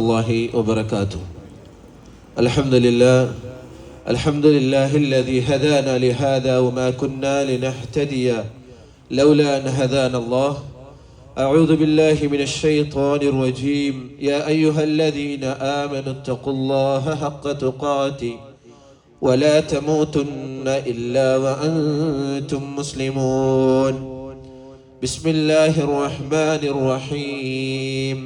الله وبركاته. الحمد لله الذي هدانا لهذا وما كنا لنهتدي لولا أن هدانا الله. أعوذ بالله من الشيطان الرجيم. يا أيها الذين آمنوا اتقوا الله حق تقاته ولا تموتن إلا وأنتم مسلمون. بسم الله الرحمن الرحيم.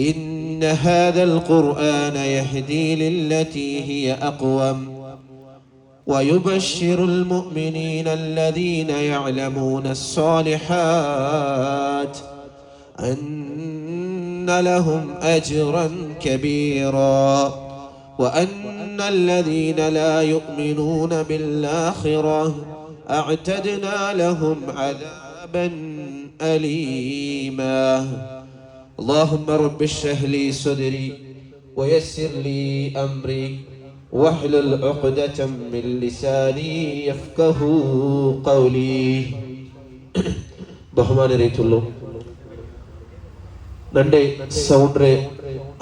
إن هذا القرآن يهدي للتي هي أقوم ويبشر المؤمنين الذين يعلمون الصالحات أن لهم أجرا كبيرا وأن الذين لا يؤمنون بالآخرة أعتدنا لهم عذابا أليما. اللهم رب اشرح لي صدري ويسر لي أمري واحلل عقدة من لساني يفقه قولي. ബഹുമാനരേറ്റുള്ളൂ നന്റെ സൗണ്ടറെ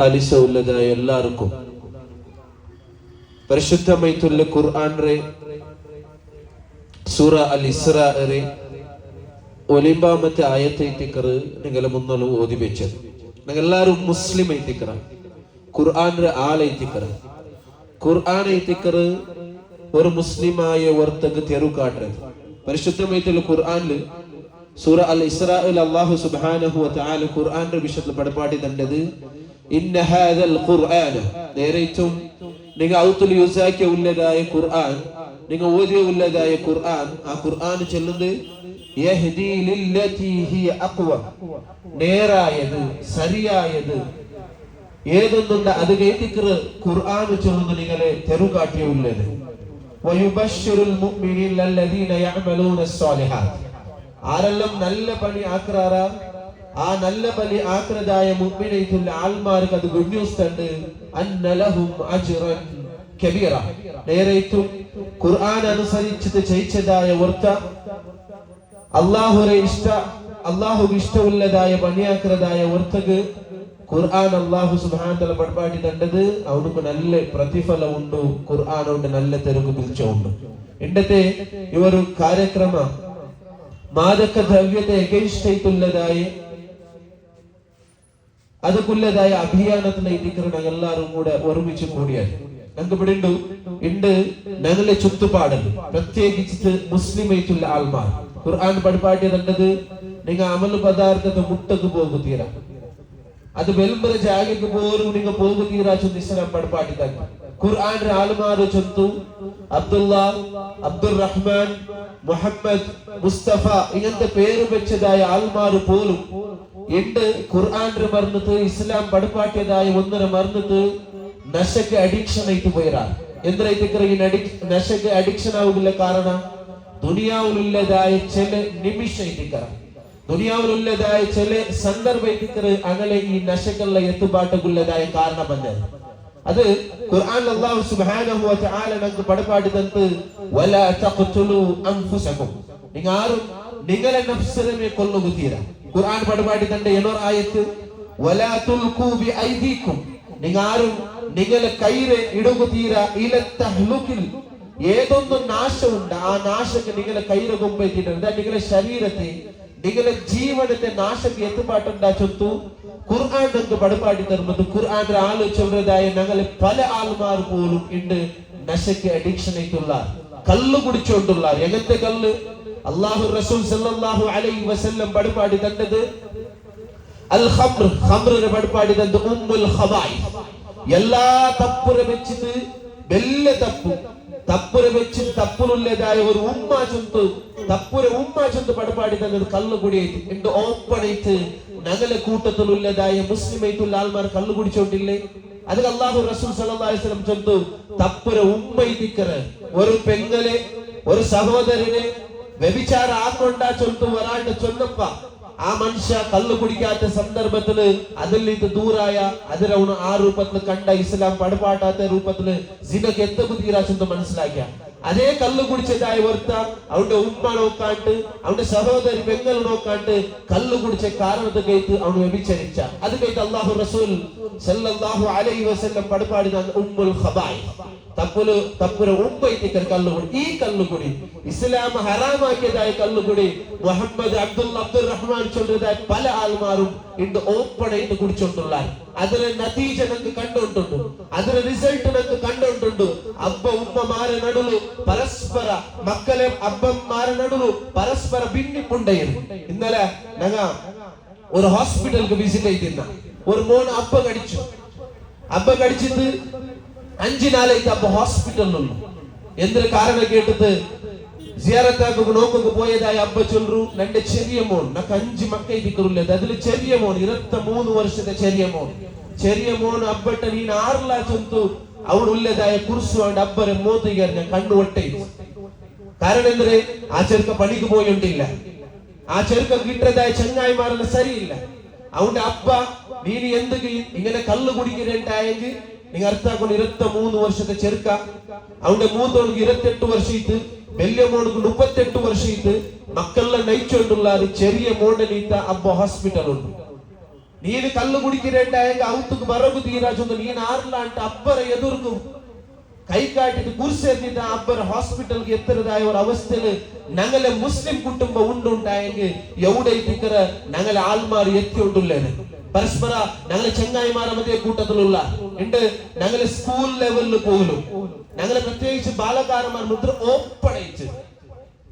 അലിസൗല്ലതായ എല്ലാവർക്കും പരിശുദ്ധമൈത്തുള്ള ഖുർആൻറെ സൂറ അൽ ഇസ്രാ റെ ഒലിമ്പാമത്തെ ആയത്തൈത്തിക്കർ നിങ്ങളെ മുന്നോട്ട് ഓതി വെച്ചത്. നിങ്ങളെല്ലാവരും മുസ്ലിം ഐത്തിക്കറ, ഖുർആൻറെ ആളൈത്തിക്കറ. ഖുർആൻ ഐത്തിക്കർ ഒരു മുസ്ലിമായ വർത്തക്ക് തെരുക്കാട്ടത്. പരിശുദ്ധമായിട്ടുള്ള ഖുർആനില് സൂറ അൽ ഇസ്രായിൽ അല്ലാഹു സുബ്ഹാനഹു വ തആല ഖുർആന്റെ വിഷയത്തിൽ പടപാടി തണ്ടത് ഇന്ന ഹാദൽ ഖുർആന നേരേറ്റും നിങ്ങൾ ഔത്തുൽ യുസാക്കി ഉള്ളതായ ഖുർആൻ, നിങ്ങൾ ഓതിയ ഉള്ളതായ ഖുർആൻ, ആ ഖുർആൻ ചൊല്ലുന്നത് യഹ്ദി ലില്ലതി ഹിയ അഖ്വം, നേരായത് ശരിയായത് ഏതൊന്നുണ്ട് അത് കേട്ടിക്കർ ഖുർആൻ ചൊല്ലുന്നത് നിങ്ങളെ തെരുകാട്ടിയുള്ളത്. വയുബശ്ശിറുൽ മുഅ്മിനീന അല്ലദീന യഅമലൂന സ്സാലിഹാത്ത്, ആരെല്ലാം നല്ല പണി ആക്രാറ ആ നല്ല പണി ആക്രതായ മുഅ്മിനീത്തുൽ ആൽമാർക്ക് അത് ഗുഡ് ന്യൂസ് തണ്ട്. അന്ന ലഹും അജ്റൻ കബീറ, നേരേറ്റും ഖുർആൻ അനുസരിച്ചിട്ട് ചെയ്യിച്ചതായ വർത്ത അല്ലാഹുവിന് ഇഷ്ടമുള്ളതായ പണിയാക്രതായ വർത്തക്ക് ഖുർആൻ അല്ലാഹു സുബ്ഹാനഹു വതആല പടപാടി തണ്ടത് അവനക്ക് നല്ല പ്രതിഫലം ഉണ്ട്. ഖുർആനോണ്ട് നല്ല തെരുക്ക് പിടിച്ചുണ്ട്. ഇണ്ടത്തെ ഇവരു കാര്യക്രಮ മാദക ദ്രവ്യത്തെ എഗൈൻസ്റ്റ് ആയിട്ടുള്ളതായ അതുക്കുള്ളതായ അഭിയാനത്തിന് ഇതിക്കറ എല്ലാവരും കൂടെ ഒരുമിച്ച് കൂടിയാൽ ഞങ്ങൾക്ക് ഇവിടെ ഉണ്ട് ഞങ്ങളെ ചുറ്റുപാടൽ പ്രത്യേകിച്ച് മുസ്ലിം ആയിട്ടുള്ള ആൾമാർ ഖുർആൻ പടപാടി തണ്ടത് നിങ്ങൾ അമൽ പദാർത്ഥത്തെ മുട്ടക്ക് പോകുതീരാ, അത് വെൽമ്പര ജാഗക്ക് പോലും നിങ്ങൾ പോകുതീരാ ചൊന്ന് ഇസ്ലാം പടപാടി തന്നെ. ഖുർആന്റെ ആൾമാര് ചൊന്തു അബ്ദുല്ലാ, അബ്ദുർ റഹ്മാൻ, മുഹമ്മദ്, മുസ്തഫ ഇങ്ങനത്തെ പേര് വെച്ചതായ ആൾമാര് പോലും ഉണ്ട് ഖുർആന്റെ മറന്നിട്ട് ഇസ്ലാം പടപാട്ടിയതായ ഒന്നര മറന്നിട്ട് നശക്ക് അഡിക്ഷൻ ആയിട്ട് പോയിരാ. എന്താ നശക്ക് അഡിക്ഷൻ ആവുന്നില്ല? കാരണം ദുനിയാവിലുള്ളതായ ചില നിമിഷ ഇതിക്കറ, ദുനിയാവിലുള്ളതായ ചില സന്ദർഭ ഇതിക്കറ് അങ്ങനെ ഈ നശക്കുള്ള എത്തുപാട്ടുള്ളതായ കാരണം വന്നത്. അത് ഖുർആൻ അല്ലാഹു സുബ്ഹാനഹു വ തആല നമുക്ക് പടപാടി തന്നത് വലാ തഖ്തുലു അൻഫുസകും, നിങ്ങൾ ആരും നിങ്ങളെ നഫ്സിനെ കൊല്ലുകയില്ല. ഖുർആൻ പടപാടി തന്റെ എന്നൊരു ആയത്ത് വലാ തുൽഖു ബി ഐദീകും, നിങ്ങൾ ആരും നിങ്ങളെ കൈരെ ഇടുകയില്ല ഇല തഹ്ലുകിൽ, ഏതൊന്നും നാശമുണ്ട് ആ നാശക്ക് നിങ്ങളെ കൈരെ കൊമ്പെത്തിയിട്ടുണ്ട്. നിങ്ങളെ ശരീരത്തെ നിങ്ങളെ ജീവനത്തെ നാശക്ക് എത്തുപാട്ടുണ്ടാ ചൊത്തു ഖുർആൻ നമുക്ക് പടപാടി തരുന്നത്. ഖുർആന്റെ ആള് ചൊല്ലതായ ഞങ്ങളെ പല ആൾമാർ പോലും ഉണ്ട് നശയ്ക്ക് അഡിക്ഷൻ ആയിട്ടുള്ള കള്ളു കുടിച്ചോണ്ടുള്ള. എങ്ങനത്തെ കള്ള്? അല്ലാഹു റസൂൽ സല്ലല്ലാഹു അലൈഹി വസല്ലം പടപാടി തന്നത് അൽ ഖംർ, ഖംറിനെ പടപാടി തന്നത് ഉമ്മുൽ ഖബായിസ്. എല്ലാ തപ്പുര വെച്ചിട്ട് വലിയ തപ്പുര വെച്ചിട്ട് തപ്പുലുള്ളതായ ഒരു തപ്പുര ഉമ്മ ചൊന്ത് പടപാടി തന്നത് കള്ളുകുടിയായിട്ട് എന്റെ ഓപ്പൺ ആയിട്ട് ഞങ്ങളെ കൂട്ടത്തിലുള്ളതായ മുസ്ലിം ആയിട്ടുള്ള ആൾമാർ കള്ളു കുടിച്ചോണ്ടില്ലേ? അതിൽ അല്ലാഹു റസൂൽ സല്ലല്ലാഹു അലൈഹി വസല്ലം ചൊന്തു തപ്പുര ഉമ്മ ഇതിക്കറ് ഒരു പെങ്ങളെ ഒരു സഹോദരനെ വ്യഭിചാര ആക്കൊണ്ടാ ചൊന്തു ഒരാളുടെ ചൊന്നപ്പ ആ മനുഷ്യ കള്ളു കുടിക്കാത്ത സന്ദർഭത്തില് അതിൽ നിന്ന് ദൂരായ അതിരവണ് ആ രൂപത്തിൽ കണ്ട ഇസ്ലാം പടപാട്ടാത്ത രൂപത്തില് സിനക്ക് എത്തുക തീരാ ചൊന്ന് മനസ്സിലാക്കിയ അതേ കള്ളു കുടിച്ചതായ ഓർത്ത അവന്റെ ഉമ്മ നോക്കാണ്ട് അവന്റെ സഹോദരി പെങ്ങൾ നോക്കാണ്ട് കള്ളു കുടിച്ച കാരണത്തെ കേട്ട് അവൻ വ്യഭിചരിച്ച അത് കേട്ട് അല്ലാഹു റസൂൽ സല്ലല്ലാഹു അലൈഹി വസല്ലം പടുപാടിന ഉമ്മുൽ ഖബായി തപ്പുര ഉമ്മയിത്തിക്കൽ കള്ളുകുടി. ഈ കള്ളുകുടി ഇസ്ലാം ഹറാമാക്കിയതായ കള്ളുകുടി മുഹമ്മദ് അബ്ദുൽ റഹ്മാൻ ചൊല്ലതായ പല ആൾമാരും ഇന്ന് ഓപ്പൺ ആയിട്ട് കുടിച്ചോണ്ടുള്ള അതിലെ നതീജ നമുക്ക് കണ്ടുകൊണ്ടുണ്ട്, അതിലെ റിസൾട്ട് നമുക്ക് കണ്ടുകൊണ്ടുണ്ട്. അബ്ബ ഉമ്മമാരെ നടുಲು പരസ്പര മക്കളെ അബ്ബന്മാരെ നടുಲು പരസ്പര ഭിന്നിപ്പുണ്ടായിരുന്നു. ഇന്നലെ ഞങ്ങ ഒരു ഹോസ്പിറ്റലിൽ വിസിറ്റ് ചെയ്തിരുന്ന ഒരു മോൻ അബ്ബ കടിച്ചിട്ട് 5 നാളായിട്ട് അബ്ബ ഹോസ്പിറ്റലിലുള്ളു. എന്തൊരു കാരണം കേട്ടിട്ട് സിയാറത്താക്ക് നോക്കൊക്കെ പോയതായ അബ്ബ ചൊല്ലു നന്റെ ചെറിയ മോൻ നക്ക് 5 മക്കൾ ഇരിക്കുള്ളത് അതില് ചെറിയ മോൻ 23 വർഷത്തെ ചെറിയ മോൻ അബ്ബട്ട നീൻ 6 ചൊന്തു അവിടെ ഉള്ളതായ കുറിച്ചു അവന്റെ അബ്ബരെ മോത്തിക്കാർ ഞാൻ കണ്ണു ഒട്ടേ. കാരണം എന്തൊരു ആ ചെറുക്ക പണിക്ക് പോയിട്ടില്ല, ആ ചെറുക്ക കിട്ടതായ ചങ്ങായിമാരെല്ലാം സരിയില്ല. അവന്റെ അബ്ബ നീ എന്തൊക്കെ ഇങ്ങനെ കള്ളു കുടിക്കുന്നുണ്ടായെങ്കിൽ നിങ്ങൾ അർത്ഥാക്കൊണ്ട് 23 വർഷത്തെ ചെറുക്ക അവന്റെ മൂത്തോൾക്ക് 28 വർഷം ഇട്ട് വലിയ മോൾക്ക് 38 വർഷം ഇട്ട് മക്കളെല്ലാം നയിച്ചുകൊണ്ടുള്ള ചെറിയ മോന്റെ നീത്ത അബ്ബ ഹോസ്പിറ്റൽ ഉണ്ട്. നീന് കള്ളു കുടിക്കുന്നുണ്ടായെങ്കിൽ അവത്തുക്ക് വറവ് തീരാച്ചൊന്ന് നീൻ 6 അബ്ബറെ എതിർക്കും കൈ കാട്ടിട്ട് കുറിച്ചെറിഞ്ഞിട്ട് അബ്ബർ ഹോസ്പിറ്റലിൽ എത്തരുതായ ഒരു അവസ്ഥയില് ഞങ്ങളെ മുസ്ലിം കുടുംബം ഉണ്ടുണ്ടായെങ്കിൽ എവിടെ ഞങ്ങളെ ആൾമാർ എത്തിയോണ്ടുള്ളത് പരസ്പര ഞങ്ങളെ ചെങ്ങായിമാരെ മധ്യ കൂട്ടത്തിലുള്ള ഉണ്ട്. ഞങ്ങളെ സ്കൂൾ ലെവലിൽ പോലും ഞങ്ങളെ പ്രത്യേകിച്ച് ബാലകാരന്മാർ മുദ്ര ഓപ്പൺ ആയിട്ട്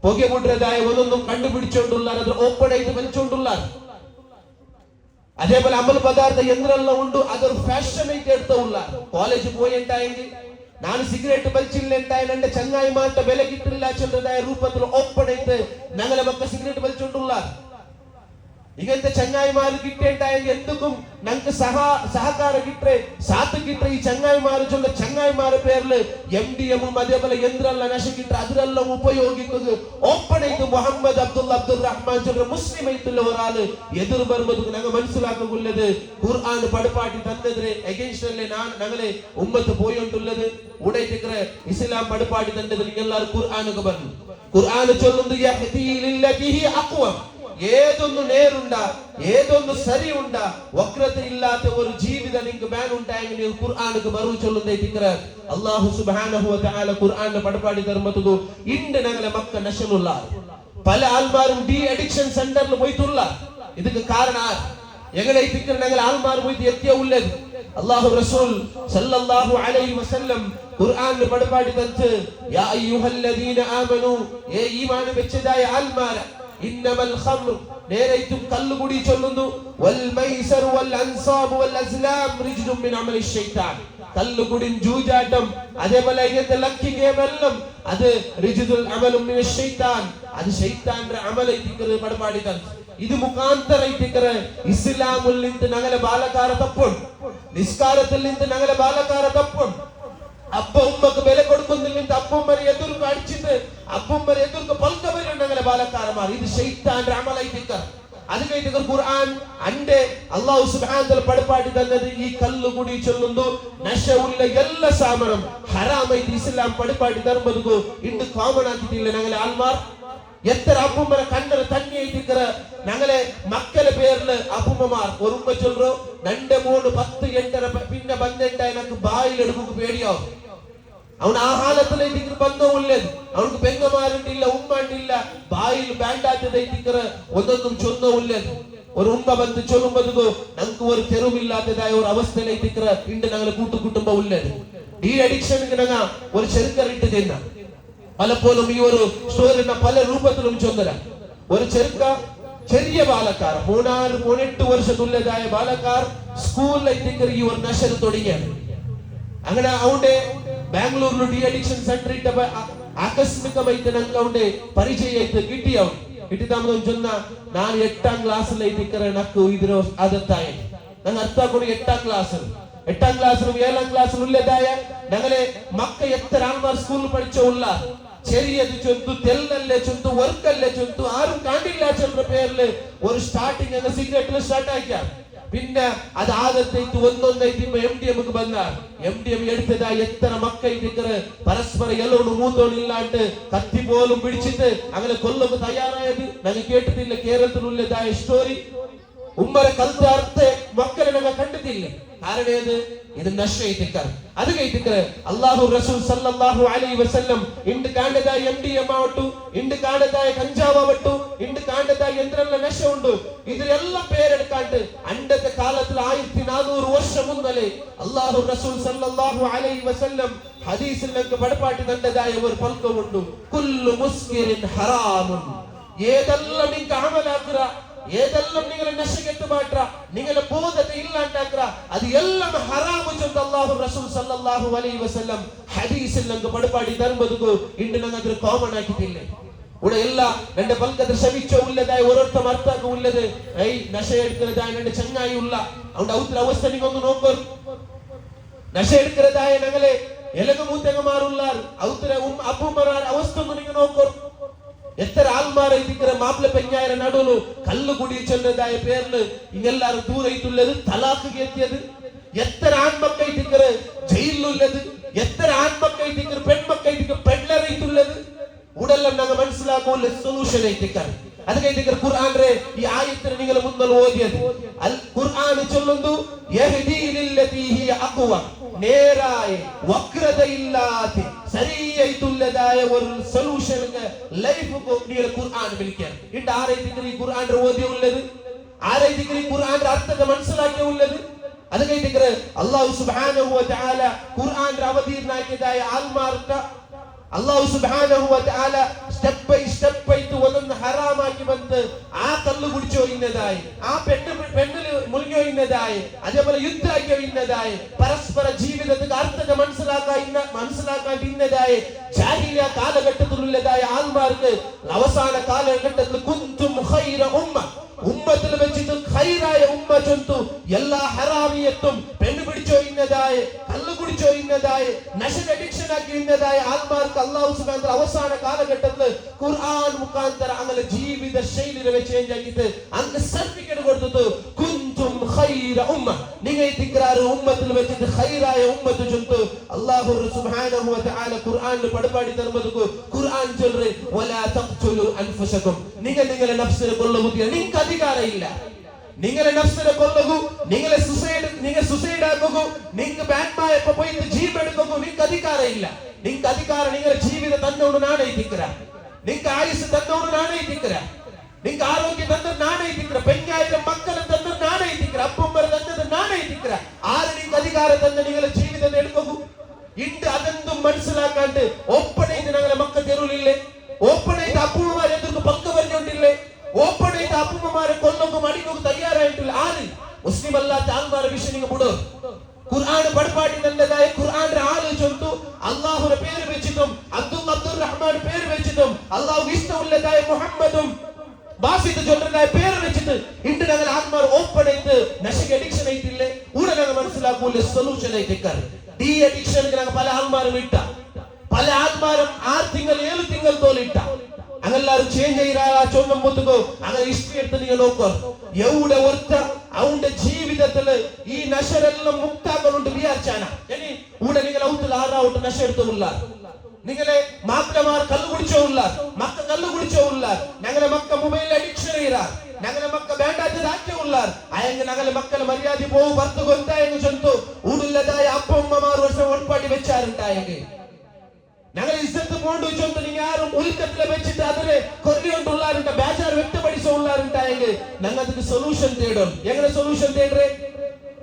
പുക മുദ്രതായ ഒന്നൊന്നും കണ്ടുപിടിച്ചോണ്ടുള്ള അത് ഓപ്പൺ ആയിട്ട് വലിച്ചോണ്ടുള്ള അതേപോലെ അമൽ പദാർത്ഥ യന്ത്രമെല്ലാം ഉണ്ട്. അതൊരു ഫാഷൻ ആയിട്ട് എടുത്തുള്ള കോളേജ് പോയിട്ടായെങ്കിൽ ನಾನು ಸಿಗರೇಟ್ ಬಲ್ಚಿಲ್ಲ എന്റെ ചങ്ങായിമാരുടെ വില കിട്ടില്ല ചെന്നതായ രൂപത്തിൽ ഓപ്പൺ ആയിട്ട് ഞങ്ങളെ മക്കൾ സിഗരറ്റ് വലിച്ചോണ്ടുള്ള ഇങ്ങനത്തെ ചങ്ങായിമാര് കിട്ടേണ്ടായെങ്കിൽ എന്തുക്കും ഞങ്ങൾക്ക് സഹകാരം കിട്ടേ സാത്ത് കിട്ടേ. ഈ ചങ്ങായിമാര് ചൊല്ല ചങ്ങായിമാരുടെ പേരില് MDM അതേപോലെ യന്ത്രമെല്ലാം നശ കിട്ട അതിലെല്ലാം ഉപയോഗിക്കുന്നത് ഓപ്പൺ ആയിട്ട് മുഹമ്മദ് അബ്ദുൽ റഹ്മാൻ ചൊല്ല മുസ്ലിം ആയിട്ടുള്ള ഒരാള് എതിർ വരുമ്പോൾ ഞങ്ങൾ മനസ്സിലാക്കുള്ളത് ഖുർആൻ പടുപാട്ടി തന്നതിന് എഗൻസ്റ്റ് അല്ലേ ഞങ്ങളെ ഉമ്മത്ത് പോയിട്ടുള്ളത്. ഉടനെ ഇസ്ലാം പടുപാട്ടി തന്നതിൽ എല്ലാവരും ഖുർആനൊക്കെ പറഞ്ഞു. ഖുർആൻ ചൊല്ലുന്നത് ഏതൊന്ന് നേരുണ്ട ഏതൊന്ന് സരിയുണ്ട വക്രത ഇല്ലാത്ത ഒരു ജീവിതം നിങ്ങൾക്ക് വേനുണ്ടായെങ്കിൽ ഖുർആനുക്ക് മറു ചൊല്ലുന്ന അല്ലാഹു സുബ്ഹാനഹു വ തആല ഖുർആന്റെ പടപാടി ധർമ്മത്തുകു ഇണ്ട് ഞങ്ങളെ മക്ക നശനുള്ള പല ആൾമാരും ഡി അഡിക്ഷൻ സെന്ററിൽ പോയിട്ടുള്ള ഇതിക്ക് കാരണം എങ്ങനെ ഞങ്ങളെ ആൾമാർ പോയിട്ട് എത്തിയ ഉള്ളത്. അല്ലാഹു റസൂൽ സല്ലല്ലാഹു അലൈഹി വസല്ലം ഖുർആന്റെ പടപാടി തന്ന് യാ അയ്യുഹല്ലദീന ആമനൂ ഏ ഈമാൻ വെച്ചതായ ആൾമാർ ഇന്നമൽ ഖംർ നേരേറ്റും കള്ളുകുടി ചൊല്ലുന്നു വൽ മൈസർ വൽ അൻസാബ് വൽ അസ്ലാം റിജ്ലുൻ മിൻ അമലി ശൈത്താൻ കള്ളുകുടിൻ ജൂജാട്ടം അതേപോലെ ഇങ്ങനത്തെ ലക്കി ഗെയിം എല്ലാം അത് റിജ്ലുൽ അമലും മിൻ ശൈത്താൻ അത് ശൈത്താന്റെ അമലായിട്ട് പടപാടി തന്നു. ഇത് മുഖാന്തരായിട്ട് ഇസ്ലാമിൽ നിന്ന് ഞങ്ങളെ ബാലക്കാര തപ്പും നിസ്കാരത്തിൽ നിന്ന് ഞങ്ങളെ ബാലക്കാര തപ്പും അപ്പ ഉമ്മക്ക് വില കൊടുക്കുന്നില്ല അപ്പുമ്മരെ എതിർക്ക് അടിച്ചിട്ട് അപ്പുമ്മരെ എതിർക്ക് പൽക്കവരും ഞങ്ങളെ ബാലക്കാരന്മാർ ഇത് ശൈത്താന്റെ അമലായിട്ട് അത് കഴിഞ്ഞ ഖുർആൻ അന്റെ അല്ലാഹു സുബ്ഹാനഹു വ തആല പടപാടി തന്നത് ഈ കള്ളുകുടി ചൊല്ലുന്നു നശ ഉള്ള എല്ലാ സാമനം ഹറാമായിട്ട് ഇസ്ലാം പടപാടി ധർമ്മതുകു ഇന്ന് കോമൺ ആക്കിയിട്ടില്ല ഞങ്ങളെ ആൾമാർ. എത്ര അപ്പുമ്മരെ കണ്ണറ് തന്നെയായിട്ട് ഞങ്ങളെ മക്കളെ പേരില് അപ്പുമ്മമാർ ഒരു ഉമ്മ ചൊല്ലോ നന്റെ മോള് 10 8 പിന്നെ ബന്ധുണ്ടായി എനിക്ക് ബായിലെടുക്കുക പേടിയാവും. അവൻ ആ ഹാലത്തിലേക്ക് ബന്ധവുള്ളത് അവർക്ക് പെങ്ങമാരുണ്ടില്ല ഉമ്മണ്ടില്ല ബായിൽ ബാൻഡാറ്റതായിട്ട് ഒന്നൊന്നും ചൊന്നുള്ളത്. ഒരു ഉമ്മ ബന്ധു ചൊല്ലുമ്പോ ഞങ്ങൾക്ക് ഒരു തെരുവില്ലാത്തതായ ഒരു അവസ്ഥയിലേക്ക് ഇണ്ട് ഞങ്ങളെ കൂട്ടുകുടുംബം ഉള്ളത്. ഈ അഡിക്ഷന് ഞങ്ങ ഒരു ചെറുക്കറിട്ട് തിന്ന പലപ്പോഴും ഈ ഒരു സ്റ്റോറിന്റെ പല രൂപത്തിലും ചൊന്നല ഒരു ചെറിയ ബാലക്കാർ 3-8 വർഷത്തുള്ളതായ ബാലക്കാർ സ്കൂളിലേക്ക് ഈ ഒരു നശൽ തുടങ്ങിയാണ്. അങ്ങനെ അവന്റെ ബാംഗ്ലൂരിൽ ഡി അഡിക്ഷൻ സെന്റർ ഇട്ട ആകസ്മികമായിട്ട് ഞങ്ങൾക്ക് അവന്റെ പരിചയമായിട്ട് കിട്ടിയവൻ ചൊന്ന ഞാൻ 8ാം ക്ലാസ്സിലേക്ക് നക്ക് ഇതിന് ആദത്തായ ഞങ്ങൾ അർത്ഥാക്കൊണ്ട് 8ാം ക്ലാസ്സിലും 7ാം ക്ലാസ്സിലും ഉള്ളതായ ഞങ്ങളെ മക്ക എത്ര ആൾമാർ സ്കൂളിൽ പഠിച്ച ഉള്ള ചെറിയത് ചൊന്തു തെല്ലല്ലേ ചൊന്തു വർക്കല്ലേ ചൊന്തു ആരും കാണ്ടില്ല ചെന്ന പേരില് ഒരു സ്റ്റാർട്ടിങ് സിഗരറ്റിൽ സ്റ്റാർട്ട് ആക്കിയ പിന്നെ അത് ആദത്തേക്ക് ഒന്നൊന്നായിട്ട് MDM വന്നാൽ MDM എടുത്തതായി എത്ര മക്കൾ പരസ്പര എല്ലോട് മൂത്തോണില്ലാണ്ട് കത്തി പോലും പിടിച്ചിട്ട് അങ്ങനെ കൊല്ലൊക്കെ തയ്യാറായത് ഞങ്ങൾ കേട്ടിട്ടില്ല. കേരളത്തിലുള്ളതായ സ്റ്റോറി ഉമ്മരെ കൽത്താർത്തെ മക്കളെ ഞങ്ങൾ കണ്ടിട്ടില്ല. കാരണം ഏത് ഇത് നശയിത്തിക്കർ അത് കൈത്തിക്കർ അല്ലാഹു റസൂൽ സല്ലല്ലാഹു അലൈഹി വസല്ലം ഇണ്ട് കാണ്ടതായ MDM ആവട്ടു, ഇണ്ട് കാണ്ടതായ കഞ്ചാവ് ആവട്ടു, ഇണ്ട് കാണ്ടതായ എന്തെല്ലാം നശ ഉണ്ട്, ഇതിലെല്ലാം പേരെടുക്കാണ്ട് അണ്ടത്തെ കാലത്തിൽ 1400 വർഷം മുന്നേ അല്ലാഹു റസൂൽ സല്ലല്ലാഹു അലൈഹി വസല്ലം ഹദീസിൽ നമുക്ക് പഠിപ്പാട്ടി തന്നതായ ഒരു പൽക്കമുണ്ട്. കുല്ലു മുസ്കിരിൻ ഹറാമുൻ. ഏതെല്ലാം നിങ്ങൾക്ക് അമലാക്കുക, ഏതെല്ലാം നിങ്ങളെ നശകെട്ട് മാറ്റ, നിങ്ങളെ ബോധത്തെ ഇല്ലാണ്ടാക്കുക, അത് എല്ലാം ഹറാമു ചൊല്ല് അല്ലാഹു റസൂൽ സല്ലല്ലാഹു അലൈഹി വസല്ലം ഹദീസിൽ നമുക്ക് പഠിപ്പാടി തരുമ്പോ ഇണ്ട് ഞങ്ങൾ അത് കോമൺ ആക്കിയിട്ടില്ലേ. ഇവിടെ ಎಲ್ಲ ನನ್ನ ಬಲ್ಕದ ಶವಿಚ್ಚ ಉಳ್ಳದಾಯ ಒರೊಟ್ಟ ಮರ್ತಾಕ ಉಳ್ಳದೆ ಐ ನಶೆ എടുക്കുന്നതായ ನನ್ನ ಚಂಗಾಯಿ ಉಳ್ಳ ಅವನ ಔತ್ರ ಅವಸ್ಥೆ ನಿಗೊಂದು ನೋಕೋರು. ನಶೆ എടുക്കുന്നതായ ഞങ്ങളെ എലക മൂത്തങ്ങമാറുള്ളാർ ഔത്ര അപ്പുമറാർ അവസ്ഥ ഒന്ന് നിങ്ങൾ നോക്കോರು. എത്ര ആൾമാരെ ഇതിക്കറ മാപ്പിള പെഞ്ഞായര നടുവു കല്ല് കുടി ചൊല്ലതായ പേരില് ഇങ്ങെല്ലാരും ദൂര ഇട്ടുള്ളത് തലാഖ് എത്തിയത്. എത്ര ആൺമക്കൾ ഇതിക്കറ ജയിലിലുള്ളത്, എത്ര ആൺമക്കൾ ഇതിക്കറ പെൺമക്കൾ ഇതിക്ക് പെണ്ണറിയിട്ടുള്ളത്. ഉടെല്ലാം ഞങ്ങൾ മനസ്സിലാക്കുള്ള സൊല്യൂഷൻ ആയിട്ടിക്കാർ. അത് കഴിഞ്ഞിട്ട് ഖുർആന്റെ ഈ ആയത്തിനെ നിങ്ങൾ മുന്നൽ ഓതിയത് അൽ ഖുർആൻ ചൊല്ലുന്നു യഹ്ദി ലില്ലതി ഹിയ അഖ്വ, നേരായ വക്രതയില്ലാത്ത സരിയായിട്ടുള്ളതായ ഒരു സൊല്യൂഷൻ ലൈഫ് നിങ്ങൾ ഖുർആൻ വിളിക്കാൻ. ഇണ്ട് ആരായിട്ട് ഈ ഖുർആന്റെ ഓതിയുള്ളത്, ആരായിട്ട് ഈ ഖുർആന്റെ അർത്ഥത്തെ മനസ്സിലാക്കിയുള്ളത്. അത് കഴിഞ്ഞിട്ട് അല്ലാഹു സുബ്ഹാനഹു വ തആല ഖുർആന്റെ അവതീർണാക്കിയതായ ആൽമാർക്ക അല്ലാഹു സുബ്ഹാനഹു വ തആല സ്റ്റെപ്പ് ബൈ സ്റ്റെപ്പ് ആയിട്ട് ഒന്നും ഹറാമാക്കി വന്ന് ആ കല്ല് കുടിച്ചോ ഇന്നതായി, ആ പെണ്ണിൽ മുഴുകിയോ ഇന്നതായി, അതേപോലെ യുദ്ധാക്കിയോ ഇന്നതായി, പരസ്പര ജീവിതത്തിന്റെ അർത്ഥത്തെ മനസ്സിലാക്കാൻ ഇന്നതായി ജാഹിലിയ കാലഘട്ടത്തിലുള്ളതായ ആൾമാർക്ക് അവസാന കാലഘട്ടത്തിൽ കുന്തും ഖൈറ ഉമ്മ, ഉമ്മത്തിൽ വെച്ചിട്ട് ഖൈറായ ഉമ്മ ചൊന്തു എല്ലാ ഹറാമിയത്തും പെണ്ണ് പിടിച്ചോ ഇന്നതായ, കല്ല് കുടിച്ചോ ഇന്നതായ, നശൻ അഡിക്ഷൻ ആക്കി ഇന്നതായ ആൾമാർക്ക് അല്ലാഹു സുബ്ഹാനഹു വ തആല അവസാന കാലഘട്ടത്തിൽ ഖുർആൻ മുഖാന്തര അങ്ങനെ ജീവിത ശൈലിയെ ചേഞ്ച് ആക്കിയിട്ട് അന്ന് സർട്ടിഫിക്കറ്റ് കൊടുത്തിട്ട് കുന്തും ഖൈറ ഉമ്മ, നിങ്ങൾ തിക്റാറ് ഉമ്മത്തിൽ വെച്ചിട്ട് ഖൈറായ ഉമ്മത്ത് ചൊന്തു അല്ലാഹു സുബ്ഹാനഹു വ തആല ഖുർആനിൽ പഠിപ്പാടി തരുമ്പോൾ ഖുർആൻ ചൊല്ല് വലാ തഖ്തുലു അൻഫുസകും, നിങ്ങൾ നിങ്ങളുടെ നഫ്സിനെ കൊല്ലുക, നിങ്ങൾക്ക് അധികാരം ഇല്ല. നിങ്ങളെ നഫ്സിനെ കൊല്ലുക, നിങ്ങളെ സുസൈഡ് ആക്കുക, നിങ്ങൾക്ക് ബാൻമായപ്പോ പോയി ജീവൻ എടുക്കുക, നിങ്ങൾക്ക് അധികാരം ഇല്ല. നിങ്ങൾക്ക് അധികാരം നിങ്ങളുടെ ജീവിതം തന്നോട് നാണയിത്തിക്കര, നിങ്ങൾക്ക് ആയുസ് തന്നോട് നാണയിത്തിക്കര, നിങ്ങൾക്ക് ആരോഗ്യം തന്നത് നാണയിത്തിക്കര, പെഞ്ഞായിരം മക്കളെ തന്നത് നാണയിത്തിക്കര, അപ്പുമ്മർ തന്നത് നാണയിത്തിക്കര. ആര് നിങ്ങൾക്ക് അധികാരം തന്നെ നിങ്ങളുടെ ജീവിതം എടുക്കുക? ഇണ്ട് അതെന്തും മനസ്സിലാക്കാണ്ട് ഓപ്പണായിട്ട് ഞങ്ങളെ മക്കൾ തെരുവിലില്ലേ, ഓപ്പണായിട്ട് അപ്പുമ്മമാരെ എന്തൊക്കെ പങ്ക് പറഞ്ഞോണ്ടില്ലേ, ഓപ്പണായിട്ട് അപ്പുമ്മമാരെ കൊല്ലൊന്നും അടിക്കൊക്കെ തയ്യാറായിട്ടില്ല. ആര്? മുസ്ലിം അല്ലാത്ത ആൾമാരെ വിഷയം നിങ്ങൾ വിടും. ഖുർആൻ പഠിപ്പാടി നല്ലതായ ഖുർആന്റെ ആള് ചൊല്ലുന്നു അല്ലാഹുവിന്റെ പേര് വെച്ചിട്ടും അബ്ദുർ റഹ്മാൻ പേര് വെച്ചിട്ടും അല്ലാഹു ഇഷ്ടമുള്ളതായ മുഹമ്മദും ബാസിത് ചൊല്ലുന്നതായ പേര് വെച്ചിട്ട് ഇണ്ട് ഞങ്ങൾ ആത്മാർ ഓപ്പൺ ആയിട്ട് നശയ്ക്ക് അഡിക്ഷൻ ആയിട്ടില്ലേ. കൂടെ ഞങ്ങൾ മനസ്സിലാക്കൂല സൊല്യൂഷൻ ആയിട്ട് ഡി അഡിക്ഷൻ ഞങ്ങൾ പല ആത്മാരും ഇട്ട, പല ആത്മാരും 6 തിങ്കൾ 7 തിങ്കൾ തോലിട്ട അങ്ങെല്ലാരും ചേഞ്ച് ചെയ്താ ചൊന്നും മുത്തുകോ അങ്ങനെ ഹിസ്റ്ററി എടുത്ത് നിങ്ങൾ നോക്കോ. എവിടെ ഒരുത്ത അവന്റെ ജീവിതത്തില് ഈ നശരെല്ലാം മുക്താക്കളുണ്ട് വിചാരിച്ചാന ഇനി ഇവിടെ നിങ്ങൾ ഔത്തിൽ ആറാവട്ട് നശ എടുത്തുള്ള നിങ്ങളെ മാപ്പിളമാർ കല്ല് കുടിച്ചോ ഉള്ള മക്ക കല്ല് കുടിച്ചോ ഉള്ള ഞങ്ങളെ മക്ക മൊബൈൽ അഡിക്ഷൻ ചെയ്താ ഞങ്ങളെ മക്ക വേണ്ടാത്തതാക്കിയ ഉള്ള അയങ്ങ് ഞങ്ങളെ മക്കളെ മര്യാദ പോകും ഭർത്ത് കൊണ്ടായെന്ന് ചൊന്തു ഊടുള്ളതായ അപ്പമ്മമാർ വർഷം ഒൾപ്പാടി വെച്ചാറുണ്ടായെങ്കിൽ ഞങ്ങൾ ഇസ്സത്ത് പോണ്ട് ചൊന്ത് നിങ്ങൾ ആരും ഉൽക്കത്തിലെ വെച്ചിട്ട് അതിനെ കൊല്ലിക്കൊണ്ടുള്ളാരുണ്ട് ബേജാർ വ്യക്തപടിച്ച ഉള്ളാരുണ്ടായെങ്കിൽ ഞങ്ങൾ അതിന് സൊല്യൂഷൻ തേടും. എങ്ങനെ സൊല്യൂഷൻ തേടേ?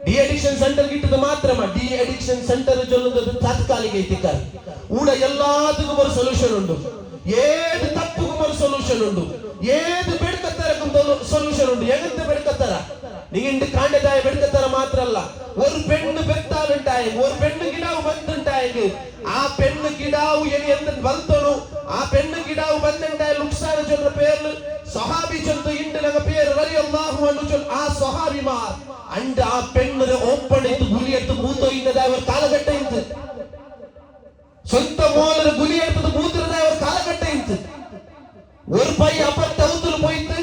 ഡി അഡിക്ഷൻ സെന്റർ കിട്ടുന്നത് മാത്രമാണ്. ഡി അഡിക്ഷൻ സെന്റർ ചൊല്ലുന്നത് താത്കാലിക എത്തിക്കാൻ ഇവിടെ എല്ലാത്തിനും ഒരു സൊല്യൂഷൻ ഉണ്ട്, ഏത് തപ്പുക്കും ഒരു സൊല്യൂഷൻ ഉണ്ട്, ഏത് വെടുക്കത്തരക്കും സൊല്യൂഷൻ ഉണ്ട്. എങ്ങനത്തെ വെടുക്കത്തര? നിങ്ങളുടെ കാണ്ടതായ വെടുക്കത്തര മാത്രല്ല, ഒരു പെണ്ണ് പെത്താലുണ്ടായെങ്കിൽ ഒരു പെണ്ണ് കിടാവ് ബന്ധുണ്ടായെങ്കിൽ ആ പെണ്ണ് കിടാവ് എന്ത് ബന്ധണു ആ പെണ്ണ് കിടാവ് ബന്ധുണ്ടായ ലുക്സാന ചൊല്ലുന്ന പേരിൽ സ്വഹാബി ചൊല്ല് ഇണ്ട് ഞങ്ങൾ പേര് റളിയല്ലാഹു അൻഹു ചൊല്ല് ആ സ്വഹാബിമാർ അണ്ട് ആ പെണ്ണിന് ഓപ്പൺ ചെയ്ത് ഗുലിയെടുത്ത് മൂത്തൊയ്യുന്നതായ ഒരു കാലഘട്ടം ഇത്. സ്വന്തം മോളിന് ഗുലിയെടുത്തത് മൂത്തുന്നതായ ഒരു കാലഘട്ടം ഇത്. ഒരു പയ്യ അപ്പുറത്തെ ഔത്തിൽ പോയിട്ട്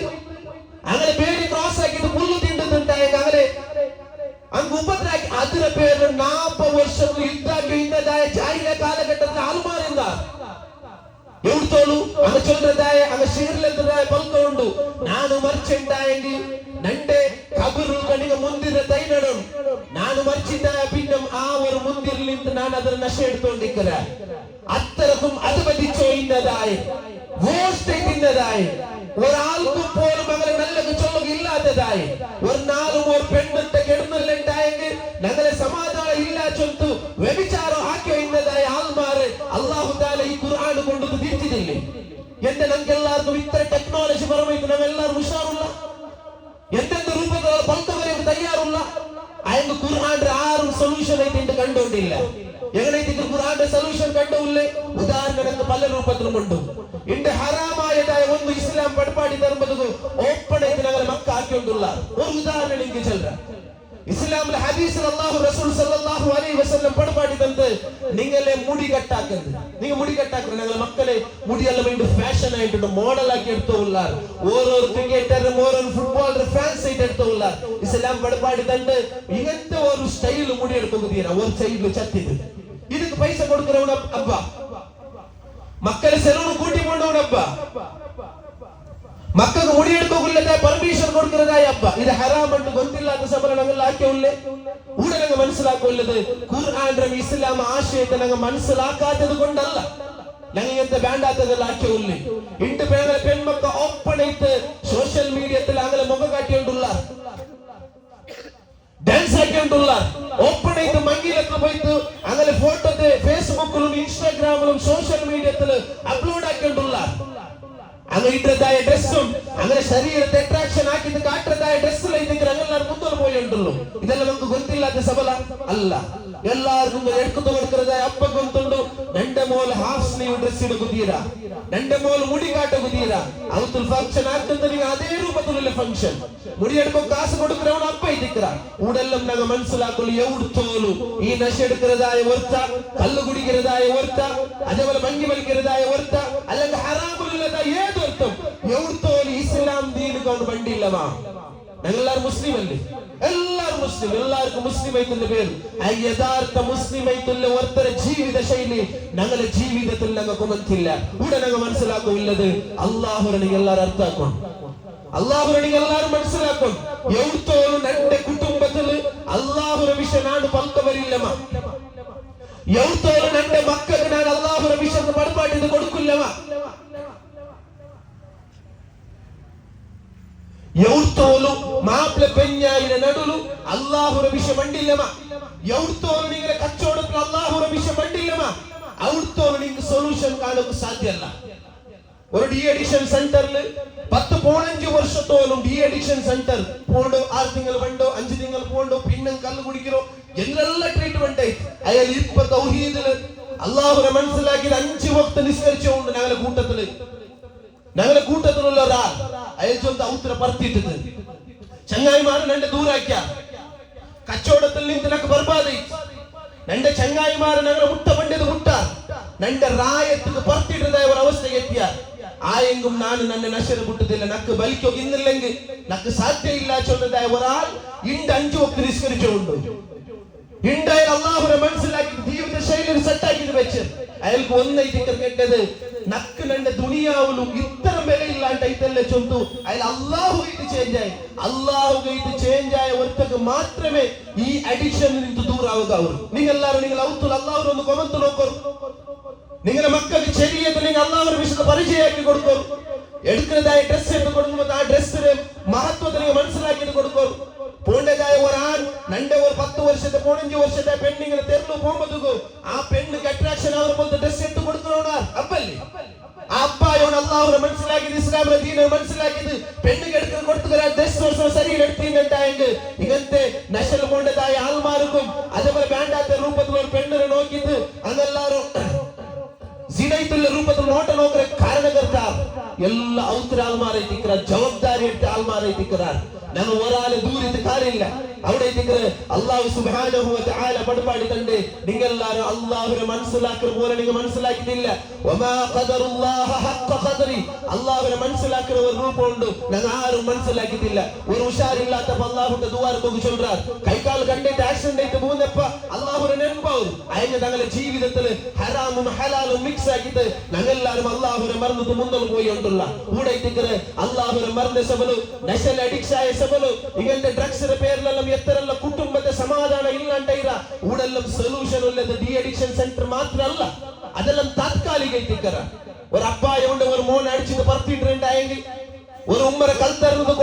അങ്ങനെ പേടി ക്രോസ് ആക്കിയിട്ട് പുല്ല് തിണ്ടുന്നുണ്ടായെങ്കിൽ അങ്ങനെ 40 വർഷങ്ങൾ യുദ്ധാക്കിയതായ ജാഹിലിയ കാലഘട്ടത്തിൽ ആൽമാർ എന്താ ಎವ್ತೋಲು ಅಂಗ ಚೊಲ್ರದಾಯ ಅಂಗ ಶೀರ್ಲೆದಾಯ ಪಲ್ಕೊಂಡು ನಾನು ಮರ್ಚೆಂಡಾಯಂಗಿ ನಂಡೆ ಕಬರು ಕಣಿಗ ಮುಂದಿರ ದೈನಡು ನಾನು ಮರ್ಚಿದ್ದಾಯ ಪಿನ್ನಂ ಆ ഒരു ಮುಂದಿರ್ಲಿಂದ ನಾನು ಅದರ ನಶೆ എടുത്തോണ്ടിരിക്കற അത്രക്കും അത് പതിച്ചോ ഇന്നതായ വേസ്റ്റ് ഇന്നതായ ഒരാൾക്കും പോലും അങ്ങനെ നല്ലത് ചൊല്ലുക ഇല്ലാത്തതായ ഒരു നാളും ഒരു പെണ്ണിട്ട് കിടന്നില്ലുണ്ടായെങ്കിൽ ഞങ്ങളെ സമാധാനം ഇല്ല ചൊല്ലുന്നു വ്യഭിചാരം ആക്കിയോ ഇന്നതായ ആൾമാര് അല്ലാഹു തആല ഈ ഖുർആൻ കൊണ്ട് തിരിച്ചിട്ടില്ലേ എന്റെ ഞങ്ങൾക്കെല്ലാവർക്കും ഇത്ര ടെക്നോളജി പരമായിട്ട് നാമെല്ലാവരും ഉഷാറുള്ള എന്തെന്ത് രൂപത്തിലുള്ള പന്തവരെ തയ്യാറുള്ള അയങ്ങ് ഖുർആന്റെ ആരും സൊല്യൂഷൻ ആയിട്ട് കണ്ടുകൊണ്ടില്ല എങ്ങനെയൊക്കെ ഖുർആന്റെ സൊല്യൂഷൻ കണ്ടുമില്ലേ ഉദാഹരണത്തിന് പല രൂപത്തിലുമുണ്ട് ഇന്റെ ഹറാമായതായ ഒന്ന് ഇസ്ലാം പഠിപ്പാടി തരുമ്പോൾ ഓപ്പൺ ആയിട്ട് ഞങ്ങൾ മക്ക ആക്കിക്കൊണ്ടുള്ള ഒരു ഉദാഹരണം എനിക്ക് ചെല്ലാം ഇസ്ലാമിലെ ഹദീസിൽ അല്ലാഹു റസൂൽ സല്ലല്ലാഹു അലൈഹി വസല്ലം പഠിപ്പാടി തന്നത് നിങ്ങളെ മുടി കട്ടാക്കുന്നത് നിങ്ങൾ മുടി കട്ടാക്കുന്നത് ഞങ്ങൾ മക്കളെ മുടിയെല്ലാം വേണ്ടി ഫാഷൻ ആയിട്ടുണ്ട് മോഡൽ ആക്കി എടുത്തുള്ള ഓരോ ക്രിക്കറ്ററും ഓരോ ഫുട്ബോളർ ഫാൻസ് ആയിട്ട് എടുത്തുള്ള ഇസ്ലാം പഠിപ്പാടി തന്നത് ഇങ്ങനത്തെ ഒരു സ്റ്റൈൽ മുടി എടുക്കുക ഒരു സൈഡിൽ ചത്തിത് ഇതിക്ക് പൈസ കൊടുക്കുന്നവൻ അബ്ബ മക്കളെ സെലൂൺ കൂട്ടി കൊണ്ടവൻ അബ്ബ മക്കൾക്ക് മുടിയെടുക്കുകയില്ലതായ പെർമിഷൻ കൊടുക്കുന്നതായ അബ്ബ ഇത് ഹറാമെന്ന് ഗൊന്തില്ലാത്ത സമയം ഞങ്ങൾ ആക്കിയുള്ളേ ഉടനെ ഞങ്ങൾ മനസ്സിലാക്കുള്ളത് ഖുർആന്റെ ഇസ്ലാം ആശയത്തെ ഞങ്ങൾ മനസ്സിലാക്കാത്തത് കൊണ്ടല്ല ഞങ്ങൾ ഇങ്ങനത്തെ വേണ്ടാത്തതെല്ലാം ആക്കിയുള്ളേ ഇണ്ട് പെൺമക്ക ഓപ്പൺ ആയിട്ട് സോഷ്യൽ മീഡിയത്തിൽ അങ്ങനെ മുഖം കാട്ടിക്കൊണ്ടുള്ള ഡാൻസ് ആക്കിക്കൊണ്ടുള്ള ഓപ്പൺ ആയിട്ട് മങ്ങിയിലൊക്കെ പോയിട്ട് അങ്ങനെ ഫോട്ടോ ഫേസ്ബുക്കിലും ഇൻസ്റ്റാഗ്രാമിലും സോഷ്യൽ മീഡിയത്തിൽ അപ്ലോഡ് ആക്കിക്കൊണ്ടുള്ള അങ്ങനെ ഇട്ടതായ ഡ്രസ്സും അങ്ങനെ ശരീരത്തെ അട്രാക്ഷൻ ആക്കിയിട്ട് കാട്ടതായ ഡ്രസ്സിലേക്ക് ഞങ്ങളെല്ലാവരും മുന്നോട്ട് പോയിട്ടുള്ളൂ ഇതെല്ലാം നമുക്ക് ഗൊന്തില്ലാത്ത സബല അല്ല എല്ലാവർക്കും എടുത്തു കൊടുക്കുന്നതായ അപ്പ ഗൊന്തുണ്ടു രണ്ട് മോൾ ഹാഫ് സ്ലീവ് ഡ്രസ് ഇടുകുതീരാ രണ്ട് മോൾ മുടി കാട്ടുകുതീരാ അവത്തിൽ ഫംഗ്ഷൻ ആക്കുന്നത് അതേ രൂപത്തിലുള്ള ഫംഗ്ഷൻ മുടിയെടുക്കോ കാശ് കൊടുക്കുന്നവൻ അപ്പ ഇരിക്കുക ഉടെല്ലാം ഞങ്ങൾ മനസ്സിലാക്കുള്ളൂ എവിടുത്തോലും ഈ നശ എടുക്കുന്നതായ ഒരുത്ത കല്ല് കുടിക്കുന്നതായ ഒരുത്ത അതേപോലെ മങ്ങി വലിക്കുന്നതായ ഒരുത്ത അല്ലെങ്കിൽ ഹറാമുള്ളതായ ഏതൊരുത്തും എവിടുത്തോലും ഇസ്ലാം ദീന് കൊണ്ട് വണ്ടിയില്ലവാ ഞങ്ങളെല്ലാവരും മുസ്ലിം അല്ലേ എല്ലാവരും മുസ്ലിം എല്ലാവർക്കും മുസ്ലിം ആയിട്ടുള്ള പേര് ആ യഥാർത്ഥ മുസ്ലിം ആയിട്ടുള്ള ഒരുത്തര ജീവിത ശൈലി ഞങ്ങളുടെ ജീവിതത്തിൽ ഞങ്ങൾക്ക് മനസ്സില്ല ഇവിടെ ഞങ്ങൾ മനസ്സിലാക്കുള്ളത് അള്ളാഹുവിനെ എല്ലാവരും അർത്ഥാക്കും അള്ളാഹുവിനെ എല്ലാവരും മനസ്സിലാക്കും എവിടുത്തോലും എന്റെ കുടുംബത്തിൽ അള്ളാഹുര വിഷനാണ് പങ്കവരില്ലമ എവിടുത്തോലും എന്റെ മക്കൾക്ക് ഞാൻ അള്ളാഹുര വിഷന്ന് പടപ്പാട്ടിത് കൊടുക്കില്ലമ എവിടുത്തോലും മാപ്പിള പെഞ്ഞായിന്റെ നടുലും അള്ളാഹുര വിഷം വണ്ടില്ലമ എവിടുത്തോലും നിങ്ങളെ കച്ചവടത്തിൽ അള്ളാഹുര വിഷം വണ്ടില്ലമ അവിടുത്തോലും നിങ്ങൾക്ക് സൊല്യൂഷൻ കാണുക സാധ്യമല്ല ഒരു ഡി അഡിക്ഷൻ സെന്ററിൽ 10-15 വർഷത്തോളം ഡി അഡിക്ഷൻ സെന്റർ പോണ്ടോ 6 തിങ്കൾ വേണ്ടോ 5 തിങ്കൾ പോണ്ടോ പിന്നെ കല്ല് കുടിക്കണോ എന്തെല്ലാം ട്രീറ്റ്മെന്റ് അയാൾ ഇപ്പൊ തൗഹീദില് അള്ളാഹുനെ മനസ്സിലാക്കിയത് 5 വക്ത് നിസ്കരിച്ചുകൊണ്ട് ഞങ്ങളുടെ കൂട്ടത്തിലുള്ള ഒരാൾ അയാൾ ചൊന്ന ഉത്തര പറത്തിയിട്ടത് ചങ്ങായിമാർ എന്റെ ദൂരാക്കിയ കച്ചവടത്തിൽ നിന്ന് നിനക്ക് ബർബാദി എന്റെ ചങ്ങായിമാർ ഞങ്ങളെ മുട്ട പണ്ടത് മുട്ട എന്റെ റായത്തിന് പറത്തിയിട്ടതായ ഒരു അവസ്ഥ എത്തിയ ആയെങ്കും ഞാൻ എന്നെ നശര വിട്ടതില്ല നക്ക് ബലിക്കോ ഇന്നില്ലെങ്കിൽ നക്ക് സാധ്യയില്ല ചൊന്നതായ ഒരാൾ ഇണ്ട് 5 വക്ത് നിസ്കരിച്ചുകൊണ്ട് ഇണ്ടായ അള്ളാഹുനെ മനസ്സിലാക്കി ജീവിത ശൈലി സെറ്റാക്കി വെച്ച് അയാൾക്ക് ഒന്നായിട്ട് കേട്ടത് നക്ക് എന്റെ ദുനിയാവിലും ഇത്ര വിലയില്ലാണ്ടായിട്ടല്ലേ ചൊന്തു അയാൾ അള്ളാഹു ഇത് ചേഞ്ച് ആയ ഒരുത്തക്ക് മാത്രമേ ഈ അഡിക്ഷനിൽ നിന്ന് ദൂരാവുക നിങ്ങളെല്ലാവരും നിങ്ങൾ ഔത്തുൽ അള്ളാഹുനെ ഒന്ന് കൊമന്ത് നോക്കൂ നിങ്ങളുടെ മക്കൾക്ക് ശരീരത്തിൽ നിങ്ങൾ അള്ളാഹുവിനെ വിശുദ്ധ പരിചയമാക്കി കൊടുക്കും എടുക്കുന്നതായ ഡ്രസ് എടുത്ത് കൊടുക്കുമ്പോൾ ആ ഡ്രസ്സിന് മഹത്വത്തെ നിങ്ങൾ മനസ്സിലാക്കിയിട്ട് കൊടുക്കും പോണ്ടതായ ഒരാൾ നന്റെ ഒരു 10 വർഷത്തെ 15 വർഷത്തെ പെണ്ണിങ്ങനെ തെരഞ്ഞു പോകുമ്പോ ആ പെണ്ണിക്ക് അട്രാക്ഷൻ ആവുന്ന പോലത്തെ ഡ്രസ് എടുത്ത് കൊടുക്കണോടാ അപ്പല്ലേ ആ അപ്പായോട് അള്ളാഹുനെ മനസ്സിലാക്കിയത് ഇസ്ലാമിലെ ദീനെ മനസ്സിലാക്കിയത് പെണ്ണിക്ക് എടുക്കുന്ന കൊടുത്തുക ഡ്രസ് ശരീരം എടുത്തിട്ടുണ്ടായെങ്കിൽ ഇങ്ങനത്തെ നശൽ പോണ്ടതായ ആൾമാർക്കും അതേപോലെ വേണ്ടാത്ത രൂപത്തിൽ ഒരു പെണ്ണിനെ നോക്കിയിട്ട് അതെല്ലാരും സിനൈത്തുള്ള രൂപത്തിൽ നോട്ട നോക്കുന്ന കാരണകർത്ത ಎಲ್ಲ ಔತ್ರ ಆಲ್ಮಾರೈತಿಕ್ರ ಜವಾಬ್ದಾರಿ എടുത്ത ആൾമാരൈതിക്கிறார். ഞങ്ങൾ ഒരാളെ ദൂരത്ത് കാര്യമില്ല. അവിടെ അല്ലാഹു സുബ്ഹാനഹു വ തആല പഠിപ്പാടിട്ടുണ്ട്. നിങ്ങളെല്ലാവരും അല്ലാഹുവിനെ മനസ്സിലാക്കുന്ന പോലെ നിങ്ങൾ മനസ്സിലാക്കിയിട്ടില്ല. വമാ ഖദറുല്ലാഹ ഹഖ്ഖ ഖദരി. അല്ലാഹുവിനെ മനസ്സിലാക്കുന്ന ഒരു രൂപമുണ്ട്, ഞങ്ങൾ ആരും മനസ്സിലാക്കിയിട്ടില്ല. ഒരു ഉഷാറില്ലാത്ത അല്ലാഹുവിന്റെ ദുആർക്ക് ചൊല്ലുறார். കൈകാൽ കണ്ടിട്ട് ആക്സിഡന്റ് ആയിട്ട് പോകുന്നപ്പ അല്ലാഹുവിനെ നെൻപാവും. അതിന് തങ്ങളുടെ ജീവിതത്തിൽ ഹറാമും ഹലാലും മിക്സ് ആക്കിയിട്ട് ഞങ്ങളെല്ലാവരും അല്ലാഹുവിനെ മറന്നിട്ട് മുന്നോട്ട് പോയിട്ടുള്ള കൂടെ അല്ലാഹുവിനെ മറന്ന സബലു നശൽ അഡിക്ഷായ ಸಬಲು ಈಗಂತ ಡ್ರಗ್ಸ್ പേരിലെല്ലാം എത്രല്ല കുടുംബത്തെ സമാധാനം ഇല്ലാണ്ടൈര ഊടെല്ലാം സൊല്യൂഷൻ ഉള്ളത് ഡി അഡിക്ഷൻ സെന്റർ മാത്രമല്ല, അതെല്ലാം താത്കാലിക. ഒരു അപ്പായുണ്ട്, ഒരു മോൻ അടിച്ചിട്ട് പറത്തിട്ടുണ്ടായെങ്കിൽ, ഒരു ഉമ്മരെ കൽത്തറിഞ്ഞത്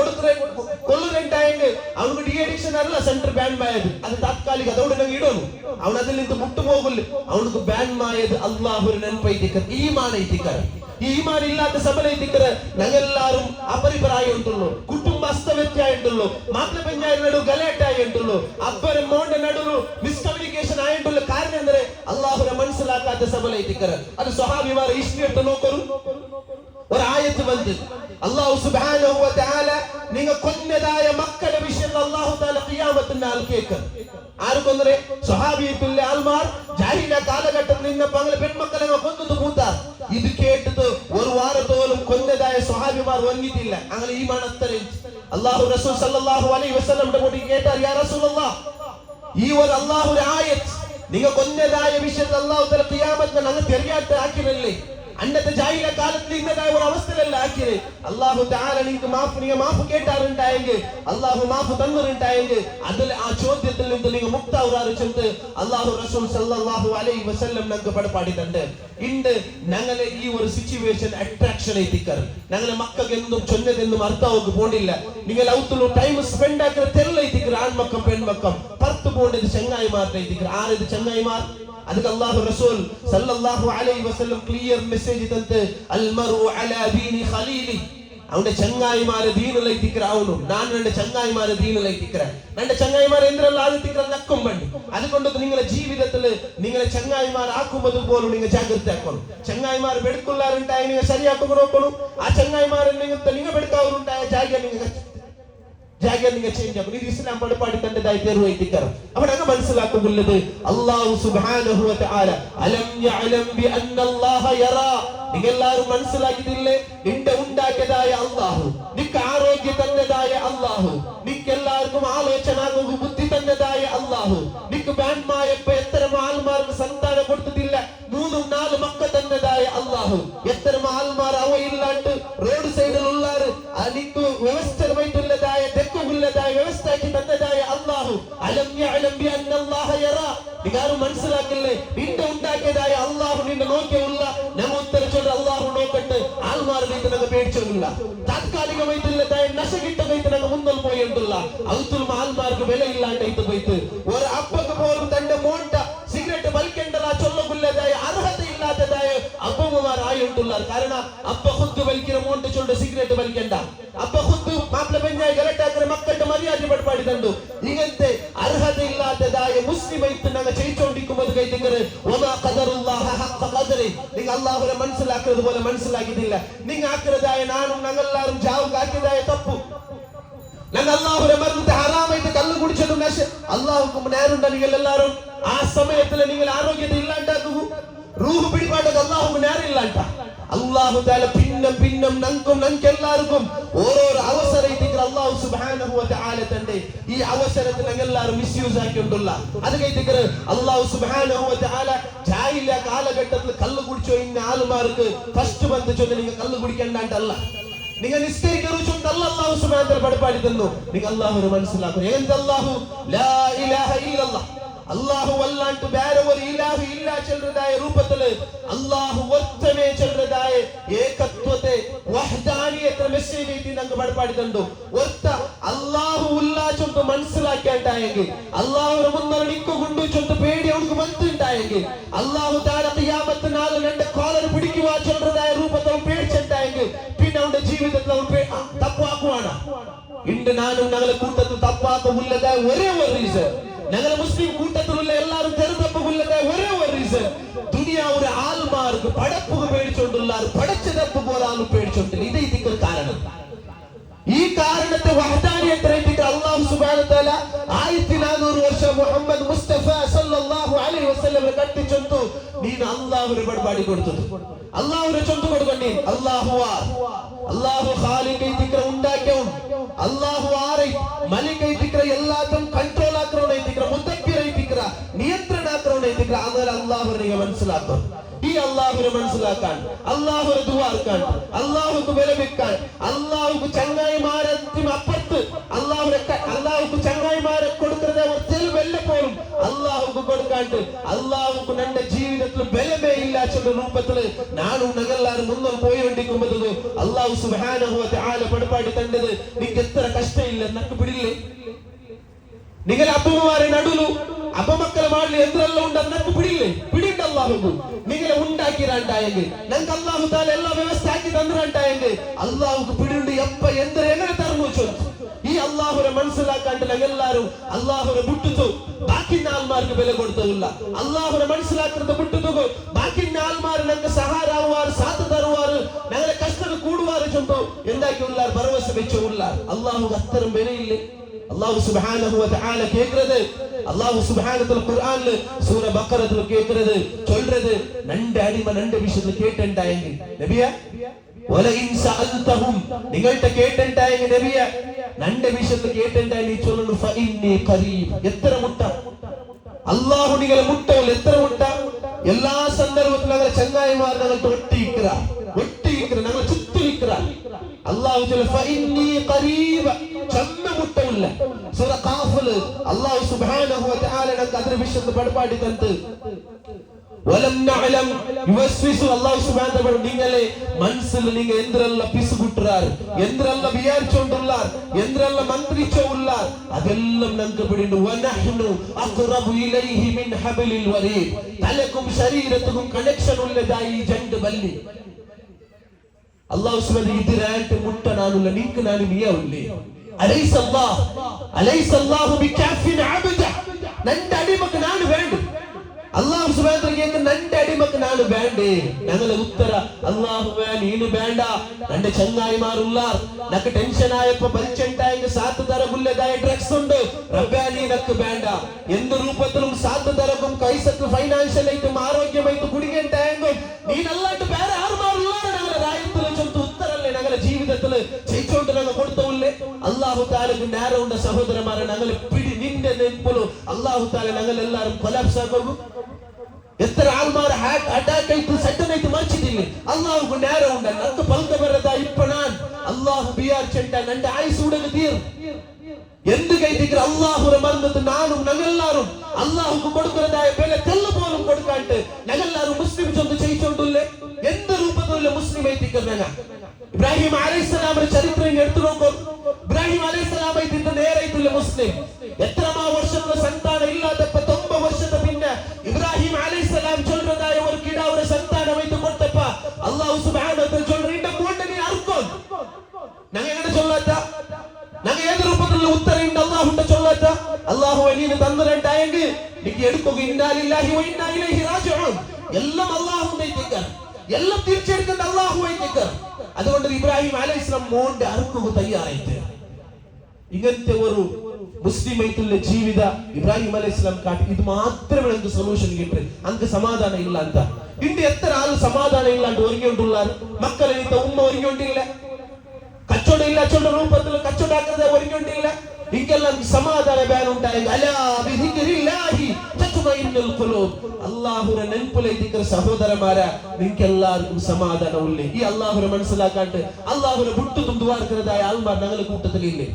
കൊല്ലുന്നുണ്ടായെങ്കിൽ അവനക്ക് ഡി അഡിക്ഷൻ അല്ല സെന്റർ ബാൻ ആയത്, അത് താത്കാലിക. അതോടെ ഞങ്ങൾ ഇടന്നു അവൻ അതിൽ നിന്ന് മുട്ടുപോകില്ല. അവനക്ക് ബാൻ ആയത് അള്ളാഹുവിനെ നെൻപൈത്തിക്കർ ഈമാനൈത്തിക്കർ. ഈ ഈമാൻ ഇല്ലാത്ത സബലൈത്തിക്കർ ഞങ്ങളെല്ലാവരും അപരിപരായിട്ടുള്ളൂ. കുടുംബ അസ്തവ്യസ്തയായിട്ടുള്ളൂ. മാക്ലപഞ്ചായ നടുവ് ഗലേട്ടായിട്ടുള്ളൂ. അപ്പനും മോന്റെ നടുവ് മിസ്കമ്മ്യൂണിക്കേഷൻ ആയിട്ടുള്ളൂ. കാരണം എന്താണ്? അള്ളാഹുവിനെ മനസ്സിലാക്കാത്ത സബലൈത്തിക്കർ. അത് സ്വഹാബിമാരെ ഹിസ്റ്ററി എടുത്ത് നോക്കൂ. ഒരു ആയത്ത് വന്ന് അല്ലാഹു സുബ്ഹാനഹു വ തആല നിങ്ങൾ കൊന്നതായ മക്കളുടെ വിഷയത്തിൽ അല്ലാഹു തആല ഖിയാമത്തിന്റെ നാൾ കേൾക്കും. ആര് കൊന്നരെ? സ്വഹാബിയത്തുൽ ആൽമാർ ജാഹിലിയ കാലഘട്ടത്തിൽ നിന്നപ്പോൾ അങ്ങനെ പെൺമക്കളെ കൊന്നത് കൂട്ടാർ. ഇത് കേട്ടിട്ട് ഒരു വാരത്തോളം കൊന്നതായ സ്വഹാബിമാർ വന്നിട്ടില്ല. അങ്ങനെ ഈമാൻ അത്രയും. അല്ലാഹു റസൂൽ സല്ലല്ലാഹു അലൈഹി വസല്ലം കൂടി കേട്ടാർ, യാ റസൂലല്ലാഹ്, ഈ ഒരു അല്ലാഹുവിന്റെ ആയത്ത് നിങ്ങൾ കൊന്നതായ വിഷയത്തിൽ അല്ലാഹു തആല ഖിയാമത്തിന് അങ്ങ് തെറിയാട്ട് ആക്കിയല്ലേ? അന്നത്തെ ജാഹിലിയ കാലത്തിൽ ഇന്നതായ ഒരു അവസ്ഥയിലല്ല ആക്കിയത്. അല്ലാഹു തആല നിങ്ങൾക്ക് മാഫ് കേട്ടാറുണ്ടായെങ്കിൽ, അല്ലാഹു മാഫ് തന്നിട്ടുണ്ടായെങ്കിൽ അതിൽ ആ ചോദ്യത്തിൽ നിന്ന് നിങ്ങൾ മുക്താവുറാറിച്ചിട്ട് അല്ലാഹു റസൂൽ സല്ലല്ലാഹു അലൈഹി വസല്ലം ഞങ്ങൾക്ക് പഠിപ്പാടിയിട്ടുണ്ട്. ഇണ്ട് ഞങ്ങളെ ഈ ഒരു സിറ്റുവേഷൻ അട്രാക്ഷൻ എത്തിക്കർ. ഞങ്ങളെ മക്കൾക്ക് എന്തും ചൊന്നതെന്നും അർത്ഥമാക്കി പോണില്ല. നിങ്ങൾ ഔത്തുള്ള ടൈം സ്പെൻഡ് ആക്കുന്ന തെരലെത്തിക്കർ. ആൺമക്കം പെൺമക്കം പത്ത് പോണ്ടത് ചങ്ങായിമാരുടെ എത്തിക്കർ. ആരത് ചങ്ങായിമാർ? ಅದಕ್ಕೆ ಅಲ್ಲಾಹು ರಸೂಲ್ ಸಲ್ಲಲ್ಲಾಹು ಅಲೈಹಿ ವಸಲ್ಲಂ ಕ್ಲಿಯರ್ ಮೆಸೇಜ್ ಇತ್ತಂತೆ, ಅಲ್ ಮರ್ഉ ಅಲಾ ದೀನಿ ಖಲೀಲಿ. അവന്റെ ചങ്ങായിമാരെ ദീനിലേത്തിക്കറ. അവനും ഞാൻ എന്റെ ചങ്ങായിമാരെ ദീനിലേത്തിക്കറ. എന്റെ ചങ്ങായിമാരെ എന്തെല്ലാം ആദ്യത്തിക്കറ നക്കും വേണ്ടി. അതുകൊണ്ട് നിങ്ങളുടെ ജീവിതത്തിൽ നിങ്ങളെ ചങ്ങായിമാർ ആക്കുമ്പോൾ പോലും നിങ്ങൾ ജാഗ്രത ആക്കണം. ചങ്ങായിമാർ ಬೆಡ್ಕೊಳ್ಳಾರುಂಟಾയി നിങ്ങൾ ശരിയാക്കുക നോക്കണം. ആ ചങ്ങായിമാരെ നിങ്ങൾ ಬೆಡ್ಕಾವರುಂಟಾയ ಜಾಗ നിങ്ങൾ ചേഞ്ച് ആക്കും. ഇത് ഇസ്ലാം പഠിപ്പാടി തന്റേതായി തെരുവൈത്തിക്കറ. അവിടെ അങ്ങ് മനസ്സിലാക്കുന്നുള്ളത് അല്ലാഹു സുബ്ഹാനഹു വ തആല അലം യഅലം ബി അന്നല്ലാഹ യറാ. നിങ്ങളെല്ലാവരും മനസ്സിലാക്കിയിട്ടില്ലേ? നിന്റെ ഉണ്ടാക്കിയതായ അല്ലാഹു, നിനക്ക് ആരോഗ്യം തന്നതായ അല്ലാഹു, നിനക്ക് എല്ലാവർക്കും ആലോചന ബുദ്ധി തന്നതായ അല്ലാഹു, നിനക്ക് ബാൻമായപ്പോ എത്ര ആൾമാർക്ക് സന്താനം കൊടുത്തിട്ടില്ല, 3-4 മക്കൾ തന്നതായ അല്ലാഹു, എത്ര ആൾമാർ അവയില്ലാണ്ട് റോഡ് സൈഡിൽ ഉള്ളാറ് നിനക്ക് വ്യവസ്ഥിതമായിട്ടുള്ളതായ തെക്കുള്ളതായ വ്യവസ്ഥയാക്കി തന്നതായ അല്ലാഹു. അലം യഅലം ബി അന്നല്ലാഹ യറാ. നിങ്ങളാരും മനസ്സിലാക്കില്ലേ? നിന്റെ ഉണ്ടാക്കിയതായ അല്ലാഹു നിന്നെ നോക്കിയുള്ള നമ്മൾ ഉത്തരം ചൊല്ലി അല്ലാഹു നോക്കട്ടെ. ആൾമാരുടെ ഞങ്ങൾ പേടിച്ചൊന്നുമില്ല. താത്കാലികമായിട്ടുള്ളതായ നശ കിട്ടതായിട്ട് ഞങ്ങൾ മുന്നിൽ പോയിട്ടുള്ള ഔത്തുൽ ആൾമാർക്ക് വിലയില്ലാണ്ടായിട്ട് പോയിട്ട് ഒരു അപ്പക്ക് പോലും തന്റെ മോണ്ട സിഗരറ്റ് വലിക്കേണ്ടതാ ചൊല്ലുള്ളതായ അർഹതയില്ലാത്തതായ അപ്പമാരായിട്ടുള്ള. കാരണം അപ്പ ഖുദ് വലിക്കുന്ന മോണ്ട ചൊല്ലുന്ന സിഗരറ്റ് വലിക്കണ്ട. അപ്പ ഖുദ് മാപ്പിള പെഞ്ഞായി ഗലട്ടാക്കുന്ന മക്കളുടെ മര്യാദ പഠിപ്പാടി തണ്ടു. ഇങ്ങനത്തെ അർഹതയില്ലാത്തതായ മുസ്ലിമൈത്ത് ഞങ്ങൾ ചെയ്യിച്ചോണ്ടിരിക്കുമ്പോൾ നിങ്ങൾ അല്ലാഹുവിനെ മനസ്സിലാക്കുന്നത് പോലെ മനസ്സിലാക്കിയിട്ടില്ല. നിങ്ങൾ ആക്കുന്നതായ നാനും ഞങ്ങളെല്ലാവരും ജാവും ആക്കിയതായ തപ്പു. ഞങ്ങൾ അല്ലാഹുവിനെ മറന്നിട്ട് ഹറാമായിട്ട് കള്ളു കുടിച്ചതും അല്ലാഹുക്ക് നേരുണ്ട. നിങ്ങൾ എല്ലാവരും ആ സമയത്തിൽ നിങ്ങൾ ആരോഗ്യത്തെ ഇല്ലാണ്ടാക്കൂ. റൂഹ് പിടിപാട്ടത് അല്ലാഹുക്ക് നേരില്ലാണ്ട. അല്ലാഹു തആല പിന്നം നമുക്ക് എല്ലാവർക്കും ഓരോരോ അവസരം അല്ലാഹു സുബ്ഹാനഹു വ തആല തന്റെ ഈ അവസരത്തിൽ ഞങ്ങൾ എല്ലാവരും മിസ്യൂസ് ആക്കിയിട്ടുള്ള. അത് കഴിഞ്ഞിട്ട് അല്ലാഹു സുബ്ഹാനഹു വ തആല ജാഹിലിയ കാലഘട്ടത്തിൽ കള്ളു കുടിച്ചോ ഇന്ന ആളുമാർക്ക് ഫസ്റ്റ് ബന്ധ ചൊല്ലി നിങ്ങൾ കള്ളു കുടിക്കണ്ടല്ല. നിങ്ങൾ നിസ്കരിക്കറും അല്ലാഹു സുബ്ഹാനഹു വ തആല പഠിപ്പാടി തന്നു. നിങ്ങൾ അല്ലാഹുവിനെ മനസ്സിലാക്കണം. എന്തല്ലാഹു ലാ ഇലാഹ ഇല്ലല്ലാഹ്. അല്ലാഹു അല്ലാണ്ട് വേറെ ഒരു ഇലാഹു ഇല്ല ചൊല്ലുന്നതായ രൂപത്തില് അല്ലാഹു ഒറ്റമേ ചൊല്ലുന്നതായ ഏകത്വത്തെ വഹ്ദാനിയത്തെ മെസ്സേജ് ഞങ്ങൾക്ക് പഠിപ്പാടി തന്നു. ഒറ്റ അല്ലാഹു ഉല്ലാ ചൊല്ല് മനസ്സിലാക്കേണ്ടായെങ്കിൽ, അല്ലാഹുവിനെ മുന്നിൽ നിൽക്കുകൊണ്ടു ചൊല്ല് പേടി അവർക്ക് വന്നിട്ടുണ്ടായെങ്കിൽ, അല്ലാഹു തആല ഖിയാമത്ത് നാളിൽ എന്റെ കോലർ പിടിക്കുക ചൊല്ലുന്നതായ രൂപത്തിൽ പേടിച്ചിട്ടുണ്ടായെങ്കിൽ പിന്നെ അവന്റെ ജീവിതത്തിൽ അവർ തപ്പാക്കുവാണ്. ഇന്ന് ഞാനും ഞങ്ങളെ കൂട്ടത്തിൽ തപ്പാക്കുള്ളതായ ഒരേ ഒരു റീസൺ, ഞങ്ങളുടെ മുസ്ലിം കൂട്ടത്തിലുള്ള എല്ലാവരും തെരഞ്ഞെടുപ്പുള്ളതായ ഒരേ ഒരു റീസൺ, ദുനിയ ഒരു ആൾമാർക്ക് പടപ്പുക പേടിച്ചോണ്ടുള്ളാർ പടച്ചതപ്പ് പോലാലും പേടിച്ചോണ്ടില്ല. ഇത് ഇതിക്ക് കാരണം. ഈ കാരണത്തെ വഹദാനിയത്തെ അല്ലാഹു സുബ്ഹാനഹു വ തആല 1400 വർഷം മുഹമ്മദ് മുസ്തഫ സല്ലല്ലാഹു അലൈഹി വസല്ലം കട്ടിച്ചൊಂತು ನೀನು ಅಲ್ಲಾಹುವಿನ ಬಡಬಾಡಿ ಕೊಡ್ತದು. ಅಲ್ಲಾಹುವಿನ ಚೊಂತು ಕೊಡ್ಕೊಂಡು ಅಲ್ಲಾಹು ಖಾಲಿಕ್ ಐತಿಕ್ರ ಉಂಡಾಕ್ಯವ್ ಅಲ್ಲಾಹು ಆರೈ ಮಲಿಕ್ ಐತಿಕ್ರ ಎಲ್ಲಾತಂ ಕಂಟ್ರೋಲ್ ಆಕ್ರವಣ ಐತಿಕ್ರ ಮುದಬ್ಬಿರ್ ಐತಿಕ್ರ ನಿಯಂತ್ರಣ ಆಕ್ರವಣ ಐತಿಕ್ರ ಆಮೇಲೆ ಅಲ್ಲಾಹುವಿನಿಗೆ മനസ്സിലാക്കും. ഈ അള്ളാഹുവിനെ മനസ്സിലാക്കാൻ, അള്ളാഹുവിനെ ദുആർക്കാൻ, അള്ളാഹുക്ക് വിലപിക്കാൻ, അള്ളാഹുക്ക് ചങ്ങായിമാരത്തിന് അപ്പുറത്ത് അള്ളാഹുക്ക് ചങ്ങായിമാരെ കൊടുക്കുന്നത് ഒരിക്കൽ വല്ലപ്പോഴും അള്ളാഹുക്ക് കൊടുക്കാണ്ട് അള്ളാഹുക്ക് നമ്മുടെ ജീവിതത്തിൽ ബലമേ ഇല്ലാത്ത രൂപത്തില് നാനും നഗല്ലാരും മുന്നോട്ട് പോയിക്കൊണ്ടിരിക്കുമ്പോൾ അള്ളാഹു സുബ്ഹാനഹു വ തആല പടപാടി തന്നത് നിങ്ങൾക്ക് എത്ര കഷ്ടമില്ല എന്നൊക്കെ പിടില്ലേ. നിങ്ങൾ അപ്പമാരെ നടുലു അപ്പമക്കളെ മാടല് എന്തെല്ല ഉണ്ടെന്നൊക്കെ പിടിയില്ലേ. പിടിയുണ്ട് അള്ളാഹുക്ക്. നിങ്ങളെ ഉണ്ടാക്കിരാണ്ടായെങ്കിൽ ഞങ്ങൾക്ക് അള്ളാഹു താല എല്ലാ വ്യവസ്ഥ ആക്കി തന്നിട്ടായെങ്കിൽ അള്ളാഹുക്ക് പിടിയുണ്ട്. എപ്പ എങ്ങനെ തറന്നു ചോദിച്ചു. ഈ അള്ളാഹുനെ മനസ്സിലാക്കാണ്ട് ഞങ്ങളെല്ലാരും അള്ളാഹുനെ വിട്ടുതു. ബാക്കി ആൾമാർക്ക് വില കൊടുത്തതില്ല. അള്ളാഹുനെ മനസ്സിലാക്കുന്നത് വിട്ടുതു. ബാക്കി ആൾമാര് ഞങ്ങൾക്ക് സഹാരാവുവാർ സാത്ത് തരുവാറ് ഞങ്ങളെ കഷ്ടത കൂടുവാറ് ചൊന്തോ എന്താക്കിയുള്ളാർ ഭരവസ വെച്ചുള്ളാർ. അള്ളാഹുക്ക് അത്തരം വിലയില്ലേ. അല്ലാഹു സുബ്ഹാനഹു വ തആല കേக்குறது അല്ലാഹു സുബ്ഹാനഹു ഖുർആനിൽ സൂറ ബഖറത്തിൽ കേக்குறது சொல்றது രണ്ട് അടിമ രണ്ട് വിഷയത്തിൽ കേട്ടണ്ടായെങ്കിൽ നബിയ വലഇൻ സഅൽതഹും നിങ്ങളുടെ കേട്ടണ്ടായെങ്കിൽ നബിയ രണ്ട് വിഷയത്തിൽ കേട്ടണ്ടായി നീ ചൊല്ലുന്നു ഫഇന്നി ഖരീബ്. എത്ര മുട്ട അല്ലാഹു നിങ്ങളെ മുട്ടകൾ എത്ര മുട്ട എല്ലാ സന്ദർഭത്തിലും ഞങ്ങൾ ചങ്ങായിമാർ ഞങ്ങൾ ഒട്ടിയിക്കറ ഞങ്ങൾ ചുറ്റിയിക്കറ അല്ലാഹു ചൊല്ല ഫഇന്നി ഖരീബ് ചമ്മ മുട്ടയില്ല. സൂറ ഖാഫിൽ അല്ലാഹു സുബ്ഹാനഹു വ തആല നമുക്ക് അതിനെ വിഷയത്തിൽ പടപാടി തന്നത് വലം നഅലം യുവസ്വിസു അല്ലാഹു സുബ്ഹാനഹു വ തആല നിങ്ങളെ മനസ്സിൽ നിങ്ങൾ എന്തെല്ലാം പിസുകുട്ടറാർ എന്തെല്ലാം വിചാരിച്ചോണ്ടുള്ളാർ എന്തെല്ലാം മന്ത്രിച്ചോള്ളാർ അതെല്ലാം നമുക്ക് പിടിണ്ട്. വനഹ്നു അഖറബു ഇലൈഹി മിൻ ഹബ്ലിൽ വരീദ് തലക്കും ശരീരത്തും കണക്ഷൻ ഉള്ളതായി ജണ്ട് ബല്ലി അല്ലാഹു സുബ്ഹാനഹു ഇതിരായിട്ട് മുട്ട നാനുള്ള നിക്ക് നാനും നീ ഉള്ളേ. അലൈസ അല്ലാഹു ബികാഫിൻ അബ്ദ നന്റെ അടിമക്ക് നാണ് വേണ്ട. അല്ലാഹു സുബ്ഹാനഹു വ തആല നന്റെ അടിമക്ക് നാണ് വേണ്ടേ. ഞങ്ങളെ ഉത്തര അല്ലാഹുവേ നീನು വേണ്ട. നന്റെ ചങ്ങായിമാരുള്ളാർ നക്ക് ടെൻഷൻ ആയപ്പോ ബൽച്ചണ്ടായെങ്കിൽ സാത്ത് തരകുല്ലതായ ഡ്രഗ്സ് ഉണ്ട് റബ്ബേ നീനക്ക് വേണ്ട. എന്ത് രൂപത്തിലും സാത്ത് തരകും കൈസക്ക് ഫൈനാൻഷ്യൽ ആയിട്ടും ആരോഗ്യമായിട്ട് കുടിക്കേണ്ടായെങ്കിൽ നീനല്ലാണ്ട് വേറെ ആരുമാരുള്ളാർ ഞങ്ങളെ രാജ്യത്തിൽ ചൊന്തു ഉത്തരല്ലേ ഞങ്ങളെ ജീവിതത്തിൽ ചെയ്ച്ചോണ്ട് ഞങ്ങൾ കൊടുത്തല്ലേ. അല്ലാഹു തആലക്ക് നേരമുണ്ട സഹോദരന്മാരെ ഞങ്ങളെ പിടി നിന്റെ നെൻപുലു അല്ലാഹു തആല ഞങ്ങളെല്ലാരും കൊലാപ്സ് ആകും. എത്ര ആൾമാർ ഹാർട്ട് അറ്റാക്ക് ആയിട്ട് സഡൻ ആയിട്ട് മരിച്ചിട്ടില്ലേ. അല്ലാഹുക്ക് നേരമുണ്ട് നക്ക് പൽക ബരദ ഇപ്പ ഞാൻ അല്ലാഹു ബിയാർ ചെണ്ട നന്റെ ആയുസ്സുടങ്ങ് തീർ എന്ത് കൈതിക്ക് അല്ലാഹുവിനെ മറന്നിട്ട് നാനും ഞങ്ങളെല്ലാരും അല്ലാഹുക്ക് കൊടുക്കുന്നതായ വില തെല്ല് പോലും കൊടുക്കാണ്ട് ഞങ്ങളെല്ലാരും മുസ്ലിം ചൊന്ത് ചെയ്യിച്ചോണ്ടല്ലേ. എന്ത് രൂപത്തിലുള്ള മുസ്ലിം ആയിട്ടിക്കുന്ന ഇബ്രാഹിം അലൈഹിസ്സലാമിന്റെ ചരിത്രം എടുത്തു നോക്കൂ. ഇബ്രാഹിം അലൈഹിസ്സലാമായിട്ട് നേരായിട്ടുള്ള മുസ്ലിം എത്രമാ വർഷത്തെ സന്താനം ഇല്ലാത്തപ്പോ 9 വർഷത്തെ പിന്നെ ഇബ്രാഹിം അലൈഹിസ്സലാം ചൊല്ലുന്നതായ ഒരു കിടാവിനെ സന്താനമായിട്ട് കൊടുത്തപ്പ അല്ലാഹു സുബ്ഹാനഹു വ തആല ചൊല്ലുന്നു ഇന്റെ മോനെ നീ അറുക്കോ. ഞങ്ങൾ എങ്ങനെ ചൊല്ലാത്ത ഞങ്ങൾ ഏത് രൂപത്തിലുള്ള ഉത്തരവുണ്ട് അല്ലാഹുവിന്റെ ചൊല്ലാത്ത അല്ലാഹു നീന് തന്നിട്ടുണ്ടായെങ്കിൽ നീ എടുക്കുക. ഇന്നാ ലില്ലാഹി വ ഇന്നാ ഇലൈഹി റാജിഊൻ. എല്ലാം അല്ലാഹുവിന്റെ എല്ലാം തിരിച്ചെടുക്കേണ്ട അല്ലാഹുവിന്റെ. അതുകൊണ്ട് ഇബ്രാഹിം അലൈഹിസ്സലാം മോന്റെ അറുക്കുക തയ്യാറായിട്ട് ഇങ്ങനത്തെ ഒരു മുസ്ലിം ആയിട്ടുള്ള ജീവിത ഇബ്രാഹിം അലൈഹിസ്സലാം കാട്ടി ഇത് മാത്രമേ നമുക്ക് സൊല്യൂഷൻ കിട്ടു. നമുക്ക് സമാധാനം ഇല്ല ಅಂತ ಇಂದು എത്ര ആൾ സമാധാനം ഇല്ലാണ്ട് ഒരുങ്ങിക്കൊണ്ടുള്ളാർ. മക്കളെ ഉമ്മ ഒരുങ്ങിക്കൊണ്ടില്ല. കച്ചവട ഇല്ല ചൊല്ല രൂപത്തിൽ കച്ചവടാക്കുന്നത് ഒരുങ്ങിക്കൊണ്ടില്ല. ഇങ്ങെല്ലാം സമാധാന വേനുണ്ടായെങ്കിൽ അലാ ബിദിക്രില്ലാഹി തത്മഇന്നുൽ ഖുലൂബ്. അല്ലാഹുവിനെ നെൻപുലൈതിക്ക സഹോദരന്മാരെ നിങ്ങൾക്കെല്ലാവർക്കും സമാധാനമില്ലേ. ഈ അല്ലാഹുവിനെ മനസ്സിലാക്കാണ്ട് അല്ലാഹുവിനെ വിട്ടുതും ദുആർക്കുന്നതായ ആൾമാർ ഞങ്ങളുടെ കൂട്ടത്തിലില്ലേ.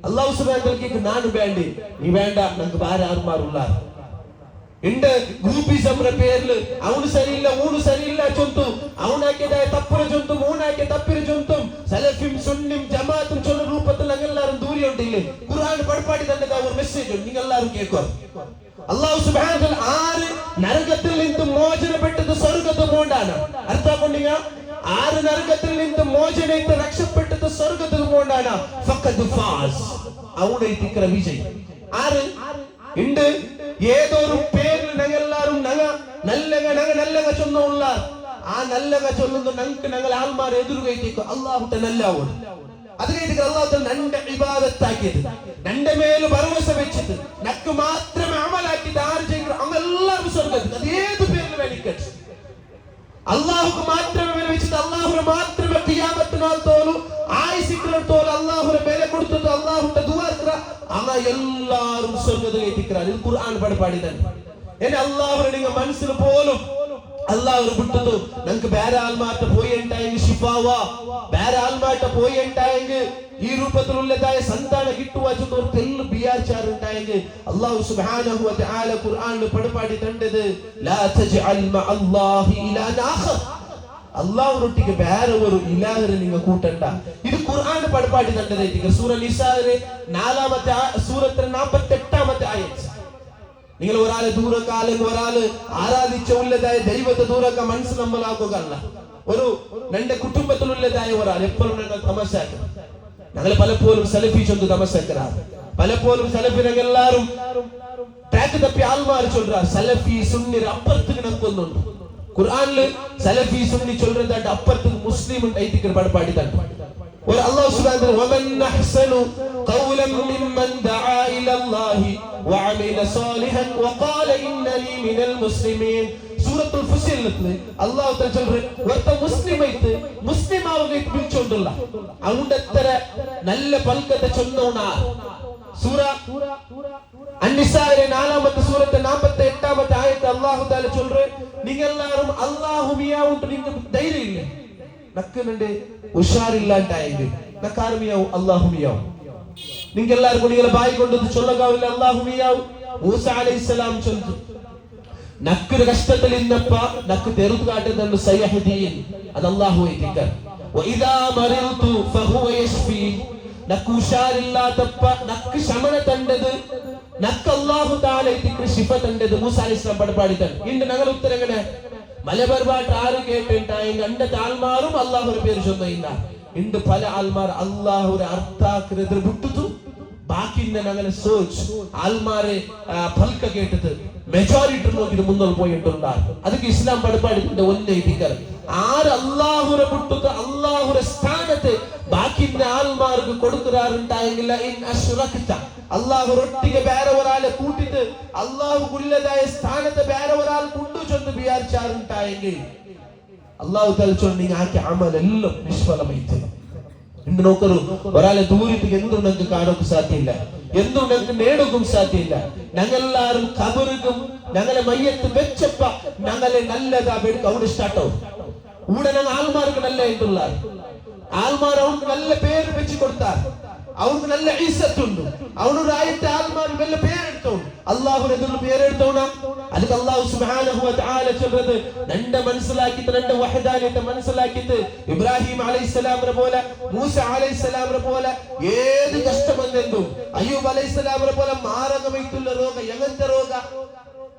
അല്ലാഹു സുബ്ഹാനഹു വ തആല നാണ് വേണ്ടേ നീ വേണ്ട നമുക്ക് വേറെ ആൾമാരുള്ളാർ. എന്റെ ഗ്രൂപ്പിസംന്റെ പേരിൽ അവന് ശരിയില്ല ഊണ് ശരിയില്ല ചൊന്തു അവനാക്കിയതായ തപ്പുര ചൊന്തും ഊണാക്കിയ തപ്പിര ചൊന്തും സലഫിം സുന്നിം ജമാഅത്തും ചൊല്ലുന്ന രൂപത്തിൽ ഞങ്ങളെല്ലാരും ദൂരെയുണ്ടില്ലേ. ഖുർആൻ പഠിപ്പാടി തന്നെ ഒരു മെസ്സേജ് ഉണ്ട് നിങ്ങളെല്ലാരും കേൾക്കുക. അല്ലാഹു സുബ്ഹാനഹു വ തആല ആര് നരകത്തിൽ നിന്ന് മോചനപ്പെട്ടത് സ്വർഗ്ഗത്തിൽ പോണ്ടാണ് അർത്ഥകൊണ്ടിങ്ങ. ആര് നരകത്തിൽ നിന്ന് മോചനയിട്ട് രക്ഷപ്പെട്ടത് സ്വർഗ്ഗത്തിൽ പോണ്ടാണ് ഫഖദ് ഫാസ് അവനൈതിക്ര വിജയ്. ആര് ഉണ്ട് ഏതോ ഒരു പേരിൽ ഞങ്ങളെല്ലാരും നല്ലങ്ങ ചൊന്നുള്ളാർ ആ നല്ലക ചൊല്ലുന്നു ഞങ്ങൾക്ക് ഞങ്ങൾ ആൾമാർ എതിരുകയറ്റേക്കും അള്ളാഹുട്ട നല്ലാവും അത് കഴിഞ്ഞിട്ട് അള്ളാഹു നന്റെ ഇബാദത്താക്കിയത് നന്റെ മേല് ഭരവസ വെച്ചിട്ട് നക്ക് മാത്രമേ അമലാക്കിയിട്ട് ആര് ചെയ്യുന്നു അങ്ങെല്ലാവരും സ്വർഗത്തിൽ അത് ഏത് പേരിൽ വേണിക്കട്ടെ അള്ളാഹുക്ക് മാത്രമേ വില വെച്ചിട്ട് അള്ളാഹുനെ മാത്രമേ ഖിയാമത്തിനാൾ തോലും ആയിസിക്കുന്നിടത്തോളം അള്ളാഹുനെ വില കൊടുത്തിട്ട് അള്ളാഹുന്റെ ദുആ അങ്ങ എല്ലാവരും സ്വർഗത്തിൽ കയറ്റിക്கிறார் ഇത് ഖുർആൻ പഠിപ്പാടി തന്നെ എന്നെ അള്ളാഹുനെ നിങ്ങൾ മനസ്സിൽ പോലും അള്ളാഹു വിട്ടു ഞങ്ങൾക്ക് വേറെ ആൾമാറ്റ പോയി ഉണ്ടായെങ്കിൽ ഷിഫാവാ വേറെ ആൾമാറ്റ പോയി ഉണ്ടായെങ്കിൽ ഈ രൂപത്തിലുള്ളതായ സന്താനം കിട്ടുവാച്ചെന്ന് തെല്ല് വിചാരിച്ചാറുണ്ടായെങ്കിൽ അള്ളാഹു സുബ്ഹാനഹു വ തആല ഖുർആനിൽ പഠിപ്പാടി തണ്ടത് ലാ തജ്അൽ മഅല്ലാഹി ഇലാഹൻ ആഖർ അള്ളാഹുനൊട്ടിക്ക് വേറെ ഒരു ഇലാഹിനെ നിങ്ങൾ കൂട്ടണ്ട ഇത് ഖുർആനിൽ പഠിപ്പാടി തണ്ടതായിട്ട് സൂറ നിസായിലെ 4-ാമത്തെ സൂറത്തിലെ 48-ാമത്തെ ആയത്ത് നിങ്ങൾ ഒരാളെ ദൂരക്ക അല്ലെങ്കിൽ ഒരാള് ആരാധിച്ച ഉള്ളതായ ദൈവത്തെ ദൂരക്ക മനസ്സ് നമ്മളാക്കുകയല്ല ഒരു രണ്ട് കുടുംബത്തിലുള്ളതായ ഒരാൾ എപ്പോഴും ഞങ്ങൾ തമസാക്കും ഞങ്ങൾ പലപ്പോഴും സെൽഫി ചൊന്ന് തമസാക്കാറ് പലപ്പോഴും സെൽഫി ഞങ്ങൾ എല്ലാവരും ട്രാക്ക് തപ്പി ആൾമാർ ചൊല്ലുறார் സെൽഫി സുന്നി അപ്പുറത്തേക്ക് നമുക്കൊന്നുണ്ട് ഖുർആനില് സെൽഫി സുന്നി ചൊല്ലുறதாட்ட അപ്പുറത്തേക്ക് മുസ്ലിം ഐതിക്ക് പഠിപ്പാടി തന്നെ ഒരു അല്ലാഹു സുബ്ഹാനഹു വമൻ അഹ്സനു ഖൗലൻ മിമ്മൻ ദആ ഇലല്ലാഹി വഅമില സാലിഹൻ വഖാല ഇന്നനി മിനൽ മുസ്ലിമീൻ സൂറത്തുൽ ഫുസിലത്തിൽ അല്ലാഹു തആല ചൊല്ലുற ഒറ്റ മുസ്ലിമൈത്ത് മുസ്ലിമാവുക വിളിച്ചോണ്ടുള്ള അവന്റെ അത്ര നല്ല പൽക്കത്തെ ചൊന്നോണ സൂറ അൻ-നിസായിലെ 4-ാമത്തെ സൂറത്തെ 48-ാമത്തെ ആയത്ത് അല്ലാഹു തആല ചൊല്ലുற നിങ്ങൾ എല്ലാവരും അല്ലാഹു മിയാവുണ്ട് നിങ്ങൾക്ക് ധൈര്യം ഇല്ല നക്കുന്നുണ്ട് ഉഷാറില്ലാണ്ടായെങ്കിൽ നക്കാർമിയാവും അല്ലാഹുമിയാവും നിങ്ങൾ എല്ലാവർക്കും നിങ്ങളെ ബായി കൊണ്ടത് ചൊല്ലകാവില്ല അല്ലാഹുമിയാവും മൂസ അലൈഹിസ്സലാം ചൊല്ലു നക്കൊരു കഷ്ടത്തിൽ ഇന്നപ്പ നക്ക് തെറുത്ത് കാട്ടുന്നുണ്ട് സയ്യഹദീൻ അത് അല്ലാഹു ഏറ്റിക്കർ വഇദാ മറിൽതു ഫഹുവ യശ്ഫി നക്ക് ഉഷാറില്ലാത്തപ്പ നക്ക് ശമന തണ്ടത് നക്ക് അല്ലാഹു തആല ഏറ്റിക്കർ ശിഫ തണ്ടത് മൂസ അലൈഹിസ്സലാം പഠിപ്പാടിത്തൻ ഇന്ന് ഞങ്ങൾ ഉത്തരം എങ്ങനെ മലബർബാട്ട് ആര് കേട്ടിട്ടായെങ്കിൽ എന്റെ ആൾമാരും അള്ളാഹുവിന്റെ പേര് ചൊന്നില്ല ഇന്ന് പല ആൾമാർ അള്ളാഹുരെ അർത്ഥാക്കുന്നത് വിട്ടു ബാക്കി ഞങ്ങളെ സോച്ച് ആൾമാരെ ഫൽക്ക കേട്ടത് മെജോറിറ്റി നോക്കിട്ട് മുന്നോട്ട് പോയിട്ടുണ്ടാകും അതൊക്കെ ഇസ്ലാം പഠിപ്പാടിന്റെ ഒന്നേതിക്കർ ആര് അള്ളാഹുരെ വിട്ടത് അള്ളാഹുരെ സ്ഥാനത്ത് ബാക്കി ആൾമാർക്ക് കൊടുക്കാറുണ്ടായെങ്കിൽ അള്ളാഹു റൊട്ടിಗೆ ಬೇರೆ ഒരാളെ കൂട്ടിട്ട് അള്ളാഹുക്കുള്ളതായ സ്ഥാനത്ത് വേറെ ഒരാൾ കൊണ്ടുചെന്ന് വിചാരിച്ചാറുണ്ടായെങ്കിൽ അള്ളാഹു തലച്ചോണ്ട് ആക്കി അമലെല്ലാം നിഷ്ഫലമായിട്ട് ഇന്ന് നോക്കൂ ഒരാളെ ദൂരത്തേക്ക് എന്തും ഞങ്ങൾക്ക് കാണുക സാധ്യമില്ല എന്തും ഞങ്ങൾക്ക് നേടുകയും സാധ്യമില്ല ഞങ്ങളെല്ലാവരും കബറുകും ഞങ്ങളെ മയ്യത്ത് വെച്ചപ്പ ഞങ്ങളെ നല്ലതാ വേടിക്ക് അവിടെ സ്റ്റാർട്ടാവും ഇവിടെ ഞങ്ങൾ ആൾമാർക്ക് നല്ല എന്തുള്ള ആൾമാർ അവർക്ക് നല്ല പേര് വെച്ച് കൊടുത്താൽ അവർക്ക് നല്ല ഇസ്സത്തുണ്ട് അവനൊരു ആയത്തെ ആൾമാർ നല്ല പേരെടുത്തോ അള്ളാഹുവിനെ എന്നുള്ള പേരെടുത്തോണ അതിന് അള്ളാഹു സുബ്ഹാനഹു വ തആല ചൊല്ലുന്നത് നന്റെ മനസ്സിലാക്കിയിട്ട് നന്റെ വഹദാനിയത്തെ മനസ്സിലാക്കിയിട്ട് ഇബ്രാഹിം അലൈഹിസ്സലാമിനെ പോലെ മൂസ അലൈഹിസ്സലാമിനെ പോലെ ഏത് കഷ്ടം വന്നെന്തും അയ്യൂബ് അലൈഹിസ്സലാമിനെ പോലെ മാരകമായിട്ടുള്ള രോഗം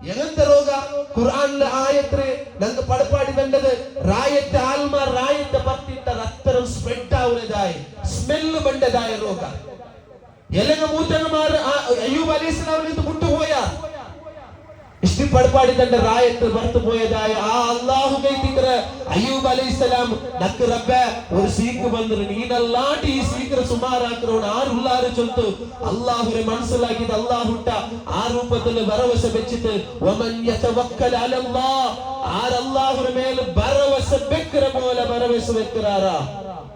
എങ്ങനത്തെ രോഗ ഖുർആനിലെ ആയത്ത് ഞങ്ങൾക്ക് പഠിപ്പാടി കണ്ടത് റായത്തെ ആൽമാർ റായത്തെ പത്തിട്ട അത്തരം സ്പ്രെഡ് ആവുന്നതായി സ്മെല്ല് ബണ്ടതായ രോഗ എലങ്ങ മൂത്രമാർ അയ്യൂബ് അലൈഹിസ്സലാമിന് മുട്ടുപോയാ ഇഷ്ടി പഠിപ്പാടി തന്റെ റായത്ത് വറുത്തു പോയതായ ആ അള്ളാഹു കൈത്തിക്കറ അയ്യൂബ് അലൈഹിസ്സലാം നക്ക് റബ്ബേ ഒരു സീക്ക് വന്നിട്ട് നീനല്ലാണ്ട് ഈ സീക്കറെ സുമാറാക്കറോണ് ആരുള്ളാറ് ചൊല്ല് അള്ളാഹുരെ മനസ്സിലാക്കിയിട്ട് അള്ളാഹുട്ട ആ രൂപത്തിൽ ഭരവസ വെച്ചിട്ട് വമൻ യതവക്കൽ അലല്ലാഹ് ആരല്ലാഹുരെ മേൽ ഭരവസ വെക്കറ പോലെ ഭരവസ വെക്കറാറാ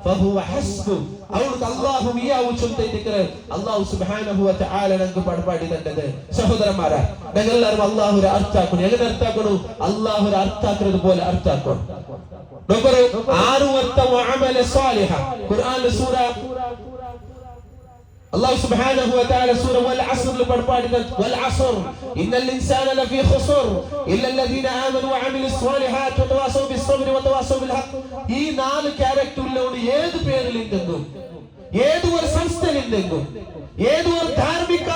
فهو حسبه അവർക്ക് അല്ലാഹു മിയാവു ചൊല്ലിട്ടിക്കറെ അല്ലാഹു സുബ്ഹാനഹു വ തആല നമുക്ക് പഠിപ്പാടി തന്നത് സഹോദരന്മാരെ ഞങ്ങൾ എല്ലാവരും അല്ലാഹുരെ അർത്ഥാക്കണം എങ്ങനെ അർത്ഥാക്കണം അല്ലാഹുരെ അർത്ഥാക്കുന്നത് പോലെ അർത്ഥാക്കണം നോക്കൂ ആറു വത്ത വഅമല സാലിഹ ഖുർആനിലെ സൂറ الله سبحانه وتعالى سورة والعصر لبربادة والعصر إن الإنسان لفي خسر إلا الذين آمنوا وعملوا الصالحات وتواصوا بالصبر وتواصوا بالحق ഈ നാല് ക്യാരക്ടറിലുള്ള ഏത് പേരിലെന്തെങ്കിലും ഏത് ഒരു സംസ്ഥയിലെന്തെങ്കിലും ഏത് ഒരു ധാർമ്മിക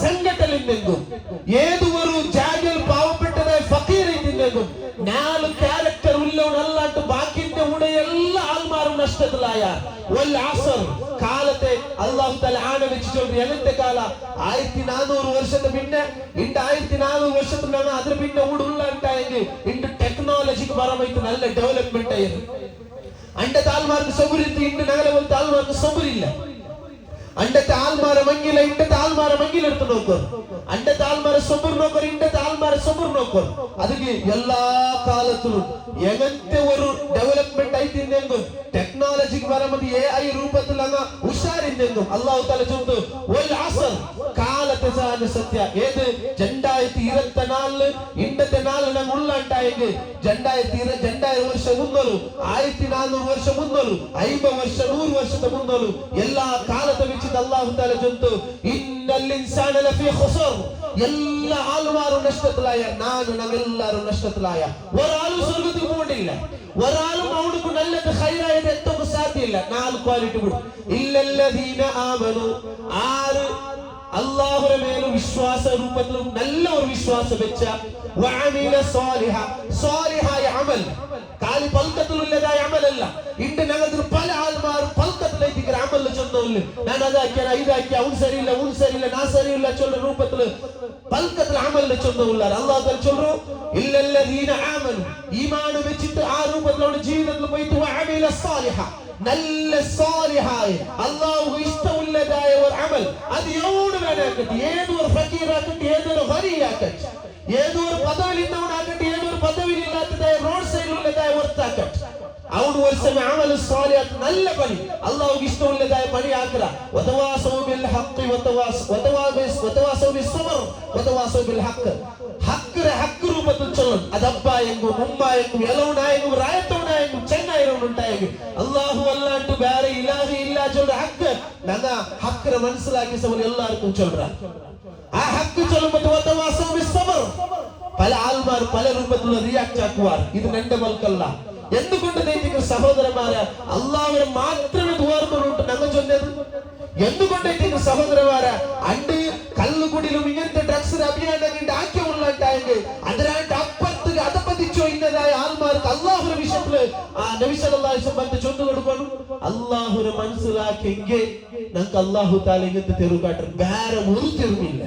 സംഘടനയിലെന്തെങ്കിലും ഏത് ഒരു ജാഗൽ പാവപ്പെട്ടതായ ഫക്കീറിലെന്തെങ്കിലും നാല് ക്യാരക്ടർ ഉള്ളവനല്ലാണ്ട് ബാക്കിന്റെ കൂടെ എല്ലാ ആൾമാരും നഷ്ടത്തിലായ والعصر കാലത്തെ അല്ലാഹു തആല ആനവിച്ചു ചൊല്ലി എങ്ങനത്തെ കാല 1400 വർഷത്തെ പിന്നെ 1400 വർഷത്തിലാണ് അതിന് പിന്നെ ഉള്ളുണ്ടായെങ്കിൽ ടെക്നോളജി ടെക്നോളജിക്ക് പരമായിട്ട് നല്ല ഡെവലപ്മെന്റ് ആയിരുന്നു. അണ്ടത്തെ ആൾമാർക്ക് സബുരിത്ത് ഇണ്ട് ഞങ്ങളെ പോലത്തെ ആൾമാർക്ക് സബുരില്ല. അണ്ടത്തെ ആൾമാരെ മങ്ങില ഇണ്ടത്തെ ആൾമാരെ മങ്ങിലെടുത്ത് നോക്കും. അണ്ടത്തെ ആൾമാരെ സബുർ നോക്കും, ഇണ്ടത്തെ ആൾമാരെ സബുർ നോക്കും. അതിന് എല്ലാ കാലത്തിലും എങ്ങനത്തെ ഒരു ഡെവലപ്മെന്റ് ആയിട്ടിരുന്നെങ്കും ടെക്നോളജിക്ക് പരമതി AI രൂപത്തിൽ അങ്ങ് ഉഷാരിന്നെങ്കും അല്ലാഹു തആല ചൊല്ലുന്നു വൽ അസ്ർ കാലത്തെ സാന സത്യ ഏത് 2024 ഇണ്ടത്തെ നാളിൽ ഞങ്ങൾ ഉള്ളാണ്ടായെങ്കിൽ 2000 വർഷം മുന്നോളൂ 1400 വർഷം മുന്നോളൂ 50 വർഷം 100 വർഷത്തെ മുന്നോളൂ എല്ലാ കാലത്തെ വെച്ചിട്ട് അല്ലാഹു തആല ചൊല്ലുന്നു ഇന്നൽ ഇൻസാന ലഫീ ഖുസർ എല്ലാ ആൾമാരും നഷ്ടത്തിലായ ഞങ്ങളെല്ലാരും നഷ്ടത്തിലായ ഒരാളും സ്വർഗ്ഗത്തിൽ പോകണ്ടില്ല. ഒരാളും അവർക്ക് നല്ലത് ഖൈറായത് എത്തുക സാധ്യമില്ല. 4 ക്വാളിറ്റി കൂടി ഇല്ലല്ലദീന ആമനു ആറ് അല്ലാഹുവിന്റെ മേൽ വിശ്വാസ രൂപത്തിലും നല്ല ഒരു വിശ്വാസം വെച്ച വഅമില സ്വാലിഹായ അമൽ കാലി പൽക്കത്തിലുള്ളതായ അമലല്ല. ഇണ്ട് ഞങ്ങൾക്ക് പല ആൾമാരും പൽക്കത്തിലേക്ക് അമൽ ചെന്നില്ല. ഞാൻ അതാക്കിയ ഇതാക്കിയ അവൻ ശരിയില്ല ഞാൻ ശരിയില്ല ചൊല്ല രൂപത്തില് പൽക്കത്തിൽ അമലിന് ചെന്നില്ല. അല്ലാഹു തആല ചൊല്ലു ഇല്ലല്ലദീന ആമനു ഈമാൻ വെച്ചിട്ട് ആ രൂപത്തിലുള്ള ജീവിതത്തിൽ പോയിട്ട് വഅമില സ്വാലിഹ നല്ല സ്വാലിഹായ അല്ലാഹു ഇഷ്ടമുള്ളതായ ഒരു അമൽ അത് എവിടെ വേണമെങ്കിൽ ഏതൊരു ഫക്കീറാക്കട്ടെ ഏതൊരു ഗനിയാക്കട്ടെ ഏതൊരു പദവിയിലുള്ളവനാകട്ടെ ഏതൊരു പദവിയിലില്ലാത്തതായ റോഡ് സൈഡിലുള്ളതായ വർത്താക്കട്ടെ അവൻ ഒരു സമയം അമൽ സ്വാലിഹാത്ത് നല്ല പണി അല്ലാഹുവിന് ഇഷ്ടമുള്ളതായ പണി ആക്കുക. വതവാസൗ ബിൽ ഹഖ് വതവാസൗ ബിസ്സബ്ർ വതവാസൗ ബിൽ ഹഖ് ഹഖ് രൂപത്തിൽ ചൊല്ലും. അതബ്ബായെങ്കും ഉമ്മായെങ്കും എലോണായെങ്കും റായത്തോണായെങ്കും ചെങ്ങായിരം ഉണ്ടായെങ്കിൽ അല്ലാഹു അല്ലാണ്ട് വേറെ ഇലാഹി ഇല്ല ചൊല്ല ഹഖ് ഞങ്ങ ഹഖിനെ മനസ്സിലാക്കി സവൽ എല്ലാവർക്കും ചൊല്ലറ ആ ഹഖ് ചൊല്ലുമ്പോൾ വതവാസൗ ബിസ്സബ്ർ പല ആൾമാർ പല രൂപത്തിലുള്ള റിയാക്ട് ആക്കുവാർ. ഇത് എന്റെ മൽക്കല്ല. എന്തുകൊണ്ട് നിങ്ങൾ സഹോദരന്മാരെ അല്ലാഹുവിനെ മാത്രമേ ദുആർന്നുകൊണ്ട് ഞങ്ങൾ ചൊല്ലിയത്? എന്തുകൊണ്ട് നിങ്ങൾ സഹോദരന്മാരെ അണ്ട് കള്ളുകുടിയിലും ഇങ്ങനത്തെ ഡ്രഗ്സിന് അഭിയാണെങ്കിൽ ആക്കി ഉള്ളാണ്ടായെങ്കിൽ അതിനായിട്ട് അപ്പുറത്ത് അതപ്പതിച്ചോ ഇന്നതായ ആൾമാർക്ക് അല്ലാഹുവിന്റെ വിഷയത്തില് ആ നബി സല്ലല്ലാഹു അലൈഹി വസല്ലം ചൊല്ലു കൊടുക്കണം. അല്ലാഹുവിനെ മനസ്സിലാക്കിയെങ്കിൽ ഞങ്ങൾക്ക് അല്ലാഹു തആല ഇങ്ങനത്തെ തെരുവുകാട്ടർ വേറെ ഒരു തെരുവില്ല.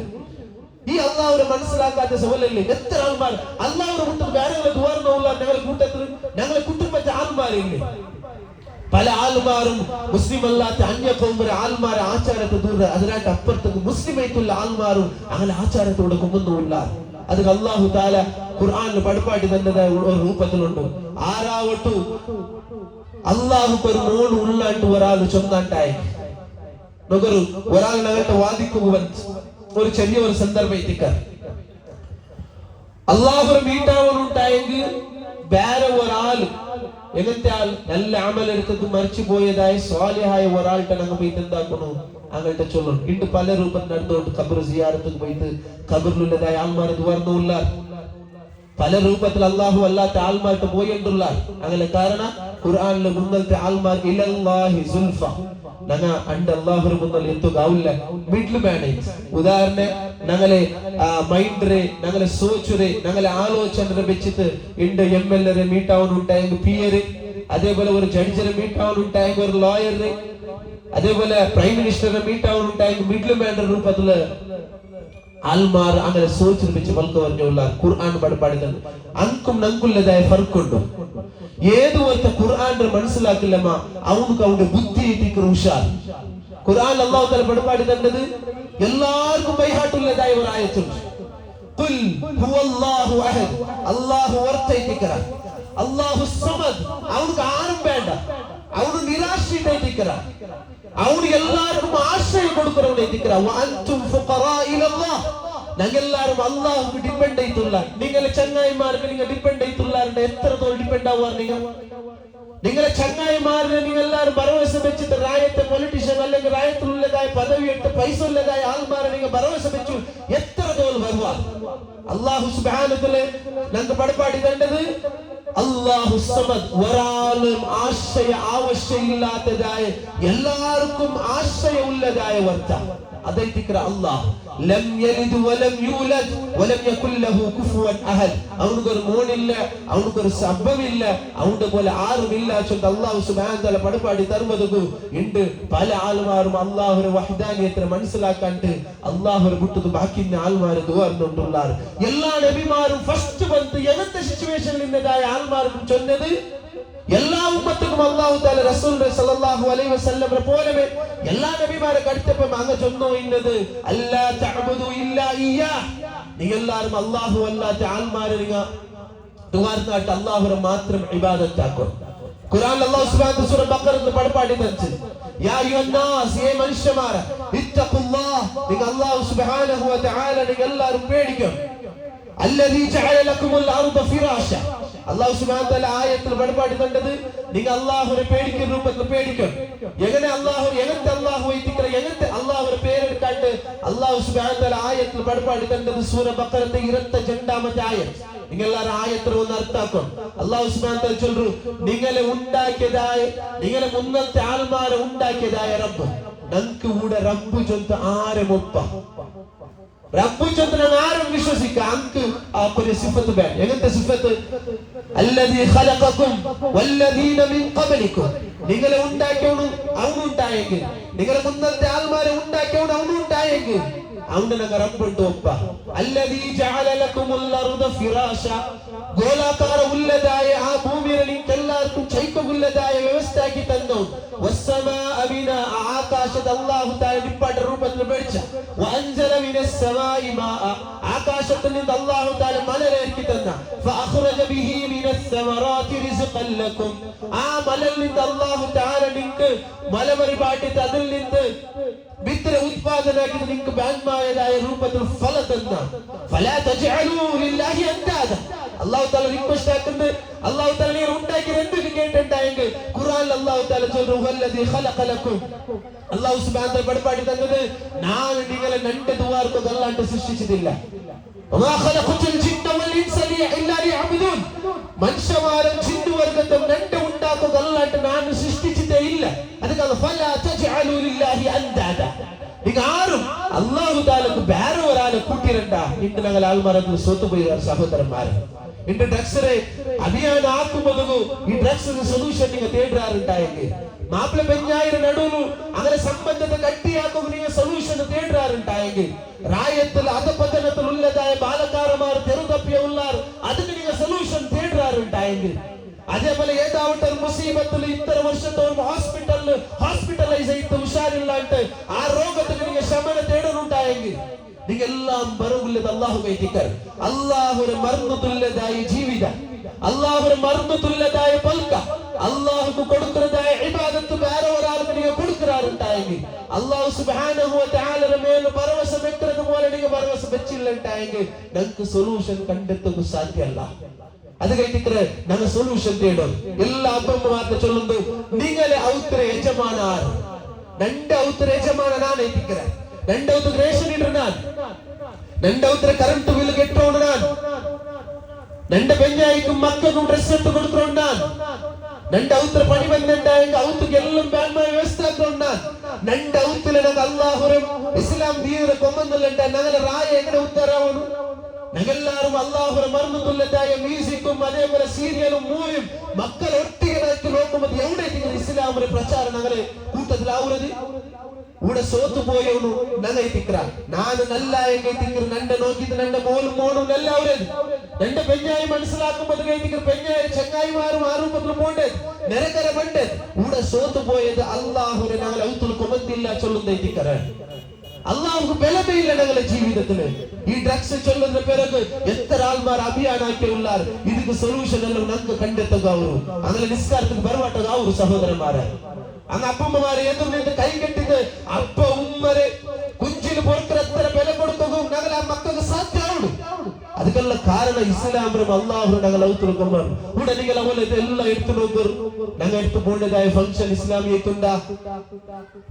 ഈ അല്ലാഹുവിനെ മനസ്സിലാക്കാത്ത സഹോദരല്ലേ എത്ര ആൾമാർ അല്ലാഹുവിനെ വിട്ട് വേറെ ദുആർന്നുള്ള ഞങ്ങളുടെ കൂട്ടത്തിൽ ഞങ്ങളെ കുടുംബത്തെ ആൾമാരില്ലേ? പല ആൾമാരും മുസ്ലിം അല്ലാത്ത അന്യ കൗമിലെ ആൾമാരെ ആചാരത്തെ ദൂര അതിനായിട്ട് അപ്പുറത്തേക്ക് മുസ്ലിമായിട്ടുള്ള ആൾമാരും അങ്ങനെ ആചാരത്തോടെ കൊണ്ടുള്ള അത് അല്ലാഹു തആല ഖുർആനിൽ പഠിപ്പാട്ടി തന്നതായ ഒരു രൂപത്തിലുണ്ട്. ആരാവട്ടു അല്ലാഹുക്ക് ഒരു മോൾ ഉള്ളായിട്ട് ഒരാൾ ചൊന്നാണ്ടായി നൊകരു ഒരാൾ ഞങ്ങളുടെ വാദിക്കുവാൻ ഒരു ചെറിയ ഒരു സന്ദർഭം എത്തിക്കാൻ അല്ലാഹു മീട്ടാവുണ്ടായെങ്കിൽ വേറെ ഒരാൾ എങ്ങനത്തെ ആൾ നല്ല അമലെടുത്തത് മരിച്ചു പോയതായ സ്വാലിഹായ ഒരാളുടെ ഞങ്ങൾ പോയിട്ട് എന്താക്കണു അങ്ങോട്ട് ചൊല്ലണം. ഇണ്ട് പല രൂപം നടന്നുകൊണ്ട് ഖബർ സിയാറത്തുക്ക് പോയിട്ട് ഖബറിലുള്ളതായ ആൾമാരെ തുറന്നുള്ള പല രൂപത്തിൽ അല്ലാഹു അല്ലാത്ത ആൾമാർക്ക് പോയിട്ടുള്ള അങ്ങനെ കാരണം ഖുർആനിലെ മുന്നത്തെ ആൾമാർ ഇലല്ലാഹി സുൽഫ ഞങ്ങ അണ്ട് അല്ലാഹുവിന്റെ മുന്നിൽ എത്തുകയില്ല. വീട്ടിൽ വേണേ ഉദാഹരണം ഞങ്ങളെ മൈൻഡറെ ഞങ്ങളെ സോച്ചറെ ഞങ്ങളെ ആലോചന വെച്ചിട്ട് ഇണ്ട് MLA മീട്ടാവുന്നുണ്ടായെങ്കിൽ PR അതേപോലെ ഒരു ജഡ്ജിനെ മീട്ടാവുന്നുണ്ടായെങ്കിൽ ഒരു ലോയർ അതേപോലെ പ്രൈം മിനിസ്റ്ററെ മീട്ടാവുന്നുണ്ടായെങ്കിൽ വീട്ടിൽ വേണ്ട രൂപത്തില് ആൾമാർ അങ്ങനെ സോച്ചിന് വെച്ച് പൽക്ക് പറഞ്ഞുള്ള ഖുർആൻ പഠിപ്പാടികൾ അങ്കും നങ്കുള്ളതായ ഫർക്കുണ്ട്. ഏത് പോലത്തെ ഖുർആന്റെ മനസ്സിലാക്കില്ലമ്മ അവർക്ക് അവന്റെ ബുദ്ധി ഉഷാർ. ഖുർആൻ അല്ലാഹു തആല പഠിപ്പാടി തന്നത് എല്ലാവർക്കും ബൈഹാട്ടുള്ളതായ ഒരു ആയത്തുണ്ട്. ഖുൽ ഹുവല്ലാഹു അഹദ് അല്ലാഹു വർത്തൈതിക്കറ അല്ലാഹു സമദ് അവർക്ക് ആരും വേണ്ട അവന് നിരാശയിട്ടേതിക്കറ അവന് എല്ലാവർക്കും ആശ്രയം കൊടുക്കുന്നവനേതിക്കറ വഅൻതും ഫുഖറാ ഇലല്ലാഹ് ഞങ്ങളെല്ലാരും അല്ലാഹുവിനെ ഡിപെൻഡ് ചെയ്തുള്ള നിങ്ങളെ ചങ്ങായിമാർക്ക് നിങ്ങൾ ഡിപെൻഡ് ചെയ്തുള്ളാരുടെ എത്രത്തോളം ഡിപെൻഡ് ആവുക നിങ്ങളെ ചങ്ങായിമാരിനെ നിങ്ങൾ എല്ലാവരും ഭരവസ വെച്ചിട്ട് രായത്തെ പൊളിറ്റീഷ്യൻ അല്ലെങ്കിൽ രായത്തിലുള്ളതായ പദവി എടുത്ത് പൈസ ഉള്ളതായ ആൾമാരെ നിങ്ങൾ ഭരവസ വെച്ചു എത്രത്തോളം വരുക അല്ലാഹു സുബ്ഹാനഹു വ തആല ഞങ്ങൾക്ക് പഠിപ്പാടി തന്നത് അല്ലാഹു സമദ് ഒരാളും ആവശ്യമില്ലാത്തതായ എല്ലാവർക്കും ആശ്രയമുള്ളതായ വർത്ത അതേ തിക്ര അല്ലാഹ് ലം യലിദ് വലം യൂലദ് വലം യകുൽ ലഹു കുഫുവൻ അഹദ് അവനുക്ക് ഒരു മോനില്ല അവനുക്ക് ഒരു സബബില്ല അവന്റെ പോലെ ആരുമില്ല ചൊല്ല് അല്ലാഹു സുബ്ഹാനഹു വ തആല പഠിപ്പാടി തരുവതുകു ഉണ്ട് പല ആൾമാരും അല്ലാഹുവിന്റെ വഹ്ദാനിയത്തിനെ മനസ്സിലാക്കാണ്ട് അല്ലാഹുവിനെ വിട്ടത് ബാക്കി ആൾമാരെ ദുആർന്നുണ്ടാർ എല്ലാ നബിമാരും ഫസ്റ്റ് വന്ന് ചൊല്ലുന്നത് എങ്ങനത്തെ സിറ്റുവേഷനിൽ ഇന്നതായ ആൾമാർക്കും ചൊന്നത് എല്ലാ ഉമ്മത്തും അല്ലാഹു തആല റസൂൽ സല്ലല്ലാഹു അലൈഹി വസല്ലം പോലെ എല്ലാ നബിമാരെ കടുത്തപ്പം അങ്ങ് ചൊന്നു ഇന്നത് അല്ലാ തഅബുദു ഇല്ലാ ഇയ്യാ നിങ്ങൾ എല്ലാവരും അല്ലാഹു അല്ലാത്ത ആൾമാരെ നിങ്ങൾ ദുആർനാട്ട് അല്ലാഹുവിനെ മാത്രം ഇബാദത്ത് ആക്കുക. ഖുർആൻ അല്ലാഹു സുബ്ഹാനഹു സൂറ ബഖറയിൽ പഠിപ്പാടി തന്നു യാ അയ്യുഹന്നാസ് യേ മനുഷ്യന്മാരെ ഇത്തഖുല്ലാഹ് നിങ്ങൾ അല്ലാഹു സുബ്ഹാനഹു വ തആല നിങ്ങൾ എല്ലാവരും പേടിക്കണം. അല്ലദീ ജഅല ലക്കുമുൽ അർദ ഫിറാശ അല്ലാഹു സുബ്ഹാനഹു വ തആല ആയത്തിൽ പഠിപ്പാടി തന്നത് നിങ്ങൾ അല്ലാഹുവിനെ പേടിക്കുന്ന രൂപത്തിൽ പേടിക്കണം. എങ്ങനെ അല്ലാഹു എങ്ങനത്തെ അല്ലാഹു വൈത്തിക്കറ എങ്ങനത്തെ അല്ലാഹുവിനെ പേരെടുക്കാണ്ട് അല്ലാഹു സുബ്ഹാനഹു വ തആല ആയത്തിൽ പഠിപ്പാടി തന്നത് സൂറ ബഖറയുടെ 22ാമത്തെ ആയത്ത്. നിങ്ങൾ എല്ലാവരും ആയത്തിൽ ഒന്ന് അർത്ഥാക്കും. അല്ലാഹു സുബ്ഹാനഹു വ തആല ചൊല്ലു നിങ്ങളെ ഉണ്ടാക്കിയതായ നിങ്ങളെ മുന്നത്തെ ആൾമാരെ ഉണ്ടാക്കിയതായ റബ്ബ് നമുക്ക് കൂടെ റബ്ബ് ചൊല്ലുന്ന ആരമൊപ്പ റബ്ബ് ചൊല്ലുന്ന ആരും വിശ്വസിക്കുക അങ്ക് ആ ഒരു സിഫത്ത് വേണം. എങ്ങനത്തെ സിഫത്ത് അല്ലദീ ഖലഖകും വല്ലദീന മിൻ ഖബ്ലികും നിങ്ങളെ ഉണ്ടാക്കിയവനും അവനുണ്ടായെങ്കിൽ നിങ്ങളെ മുന്നത്തെ ആൾമാരെ ഉണ്ടാക്കിയവനും അവനുണ്ടായെങ്കിൽ അവന്റെ ഞങ്ങൾ റബ്ബുണ്ട് ഒപ്പ. അല്ലദീ ജഅല ലക്കുമുൽ അർദ ഫിറാശ ഗോളാകാര ഉള്ളതായ ആ ഭൂമിയെ നിങ്ങൾക്ക് എല്ലാവർക്കും ചൈക്കമുള്ളതായ വ്യവസ്ഥയാക്കി തന്നു. വസ്സമാഅ ബിനാ ആകാശത അല്ലാഹു തആല ഡിപ്പാട്ട രൂപത്തിൽ വെച്ച വഅൻസല മിനസ് സമാഇ മാഅ ആകാശത്തിൽ നിന്ന് അല്ലാഹു തആല മലയിറക്കി തന്ന ഫഅഖറജ ബിഹി മിനസ് സമറാതി റിസ്ഖൻ ലക്കും ആ മലയിൽ നിന്ന് അല്ലാഹു തആല നിങ്ങൾക്ക് മലപരിപാടി അതിൽ നിന്ന് വിത്ത് ഉത്പാദനമാക്കി നിങ്ങൾക്ക് ബാൻമായതായ രൂപത്തിൽ ഫലം തന്ന ഫലാ തജഅലൂ ലില്ലാഹി അൻദാദ അല്ലാഹു തആല റിക്വസ്റ്റ് ആക്കുന്നത് അല്ലാഹു തആല ഉണ്ടാക്കി എന്തിനു കേട്ടിട്ടുണ്ടായെങ്കിൽ ഖുർആനിൽ അല്ലാഹു തആല ചൊല്ലു വല്ലദീ ഖലഖ ലക്കും അല്ലാഹു സുബ്ഹാനഹു വ തആല പഠിപ്പാടി തന്നത് ഞാൻ നിങ്ങളെ രണ്ട് ദുആർക്ക് അല്ലാഹു സൃഷ്ടിച്ചിട്ടില്ല. വമാ ഖലഖതുൽ ജിന്ന വൽ ഇൻസ ഇല്ലാ ലിയഅബുദൂൻ മനുഷ്യമാരും ജിന്നുവർഗത്തും രണ്ട് ഉണ്ടാക്കുക അല്ലാഹു ഞാൻ സൃഷ്ടിച്ചിട്ടേ ഇല്ല. അതുകൊണ്ട് ഫലാ തജഅലൂ ലില്ലാഹി അൻദാദ നിങ്ങൾ ആരും അല്ലാഹു തആലക്ക് വേറെ ഒരാളെ കൂട്ടിരണ്ട. ഇന്ന് ഞങ്ങൾ ആൾമാരത്തിൽ സ്വത്തുപോയി സഹോദരന്മാരെ ഇന്ന് ഡ്രഗ്സിനെ അഭിയാൻ ആക്കുമ്പോഴോ ഈ ഡ്രഗ്സിന് സൊല്യൂഷൻ നിങ്ങൾ തേടാറുണ്ടായെങ്കിൽ മാപ്പിള പെഞ്ഞായിരം നടുവിലും അങ്ങനെ സംബന്ധത്തെ കട്ടിയാക്കുക നിങ്ങൾ സൊല്യൂഷൻ തേടാറുണ്ടായെങ്കിൽ രായത്തിൽ അധപതനത്തിൽ ഉള്ളതായ ബാലക്കാരന്മാർ തെരുതപ്പിയ ഉള്ളാർ അതിന് നിങ്ങൾ സൊല്യൂഷൻ തേടാറുണ്ടായെങ്കിൽ അതേപോലെ ഏതാവട്ടെ മുസീബത്തിൽ ഇത്ര വർഷത്തോളം ഹോസ്പിറ്റലൈസ് ചെയ്ത് ഉഷാറില്ലാണ്ട് ആ രോഗത്തിന് നിങ്ങൾ ശമനം തേടുന്നുണ്ടായെങ്കിൽ നിങ്ങൾ എല്ലാം ബറുള്ളത് അല്ലാഹു വൈത്തിക്കർ അല്ലാഹുവിനെ മറന്നുതുള്ളതായ ജീവിതം അല്ലാഹുവിനെ മറന്നുതുള്ളതായ പൽക്ക അല്ലാഹുക്ക് കൊടുക്കുന്നതായ ഇബാദത്ത് വേറെ ഒരാൾക്ക് നിങ്ങൾ കൊടുക്കാറുണ്ടായെങ്കിൽ അല്ലാഹു സുബ്ഹാനഹു വ തആലയുടെ മേൽ ഭരവസ വെക്കുന്നത് പോലെ നിങ്ങൾ ഭരവസ വെച്ചിട്ടുണ്ടായെങ്കിൽ നമുക്ക് സൊല്യൂഷൻ കണ്ടെത്തുക സാധ്യമല്ല. അത് കഴിഞ്ഞിട്ട് ഞങ്ങൾ സൊല്യൂഷൻ തേടും. എല്ലാ അപ്പന്മാർക്ക് ചൊല്ലുന്നു നിങ്ങളെ ഔത്ര യജമാനാർ രണ്ട് ഔത്ര യജമാനാണ് എത്തിக்கிறேன் രണ്ട് ഔത്ര റേഷൻ ഇടുന്നാൻ രണ്ട് ഔത്ര കറണ്ട് ബില്ല് കെട്ടോണാൻ രണ്ട് പെഞ്ഞായിക്കും മക്കൾക്കും ഡ്രസ് എടുത്ത് കൊടുത്തോണ്ടാൻ രണ്ട് ഔത്ര പണി വന്നിട്ടുണ്ടായെങ്കിൽ ഔത്തുക്ക് എല്ലാം ബാൻമായ വ്യവസ്ഥ ആക്കൊണ്ടാൻ രണ്ട് ഔത്തിലെ ഞങ്ങൾ അല്ലാഹുരും ഇസ്ലാം ദീനിനെ കൊമ്മെന്നുള്ളുണ്ട് ഞങ്ങളെ റായ എങ്ങനെ ഉത്തരവാണ് ഞങ്ങളെല്ലാവരും അല്ലാഹുവിനെ മറന്നുതുള്ളതായ മ്യൂസിക്കും അതേപോലെ സീരിയലും മൂവിയും മക്കൾ ഒട്ടികളാക്കി നോക്കുമ്പോൾ എവിടെ ഇസ്ലാമിന്റെ പ്രചാരം ഞങ്ങളെ കൂട്ടത്തിലാവുന്നത് ഇവിടെ സോത്തു പോയവನು ನನ್ನ ಐತಿಕ್ರ ನಾನು ನಲ್ಲ ಐತಿಕ್ರ ನಂಡ ನೋಕಿದ ನಂಡ ಮೋಲು ಮೋನು ನಲ್ಲ ಅವರದು ನಂಡ പെഞ്ഞായി മനസ്സിലാക്കുമ്പോൾ ಐತಿಕ್ರ പെഞ്ഞായി ചങ്ങായിമാരും ആ രൂപത്തിൽ പോണ്ടത് നിരകര പണ്ടത് ഇവിടെ സോത്തു പോയത് അല്ലാഹുവിനെ ഞങ്ങൾ ഔത്തുൽ കൊമന്തില്ല ചൊല്ലുന്ന ಐತಿಕ್ರ അല്ലാഹുക്ക് ബലമേയില്ല ഞങ്ങളുടെ ജീവിതത്തില് ഈ ഡ്രഗ്സ് ചൊല്ലുന്ന പിറകു എത്ര ആൾമാർ അഭിയാനാക്കി ഉള്ളാർ ഇതിക്ക് സൊല്യൂഷൻ എല്ലാം നമുക്ക് കണ്ടെത്തുക ಅವರು അങ്ങനെ നിസ്കാരത്തിന് ബർവാട്ടക ಅವರು സഹോദരന്മാരെ അങ്ങ് അപ്പമ്മമാരെ എതിർ നിന്ന് കൈ കെട്ടിത് അപ്പ ഉമ്മരെ കുഞ്ചിന് പുറത്ത് എത്ര ബല കൊടുക്കുകയും ഞങ്ങൾ ആ മക്കൾക്ക് സാധ്യമാവുള്ളൂ. ಅದಕ್ಕೆಲ್ಲ ಕಾರಣ ಇಸ್ಲಾಂ ಅಲ್ಲಾಹು ഞങ്ങൾ ഔത്തുകൊള്ളും ഇവിടെ നിങ്ങൾ അതുപോലെ ഇതെല്ലാം എടുത്തു നോക്കൂ. ഞങ്ങൾ എടുത്തു പോകേണ്ടതായ ഫംഗ്ഷൻ ഇസ്ലാമിയത്തുണ്ടാ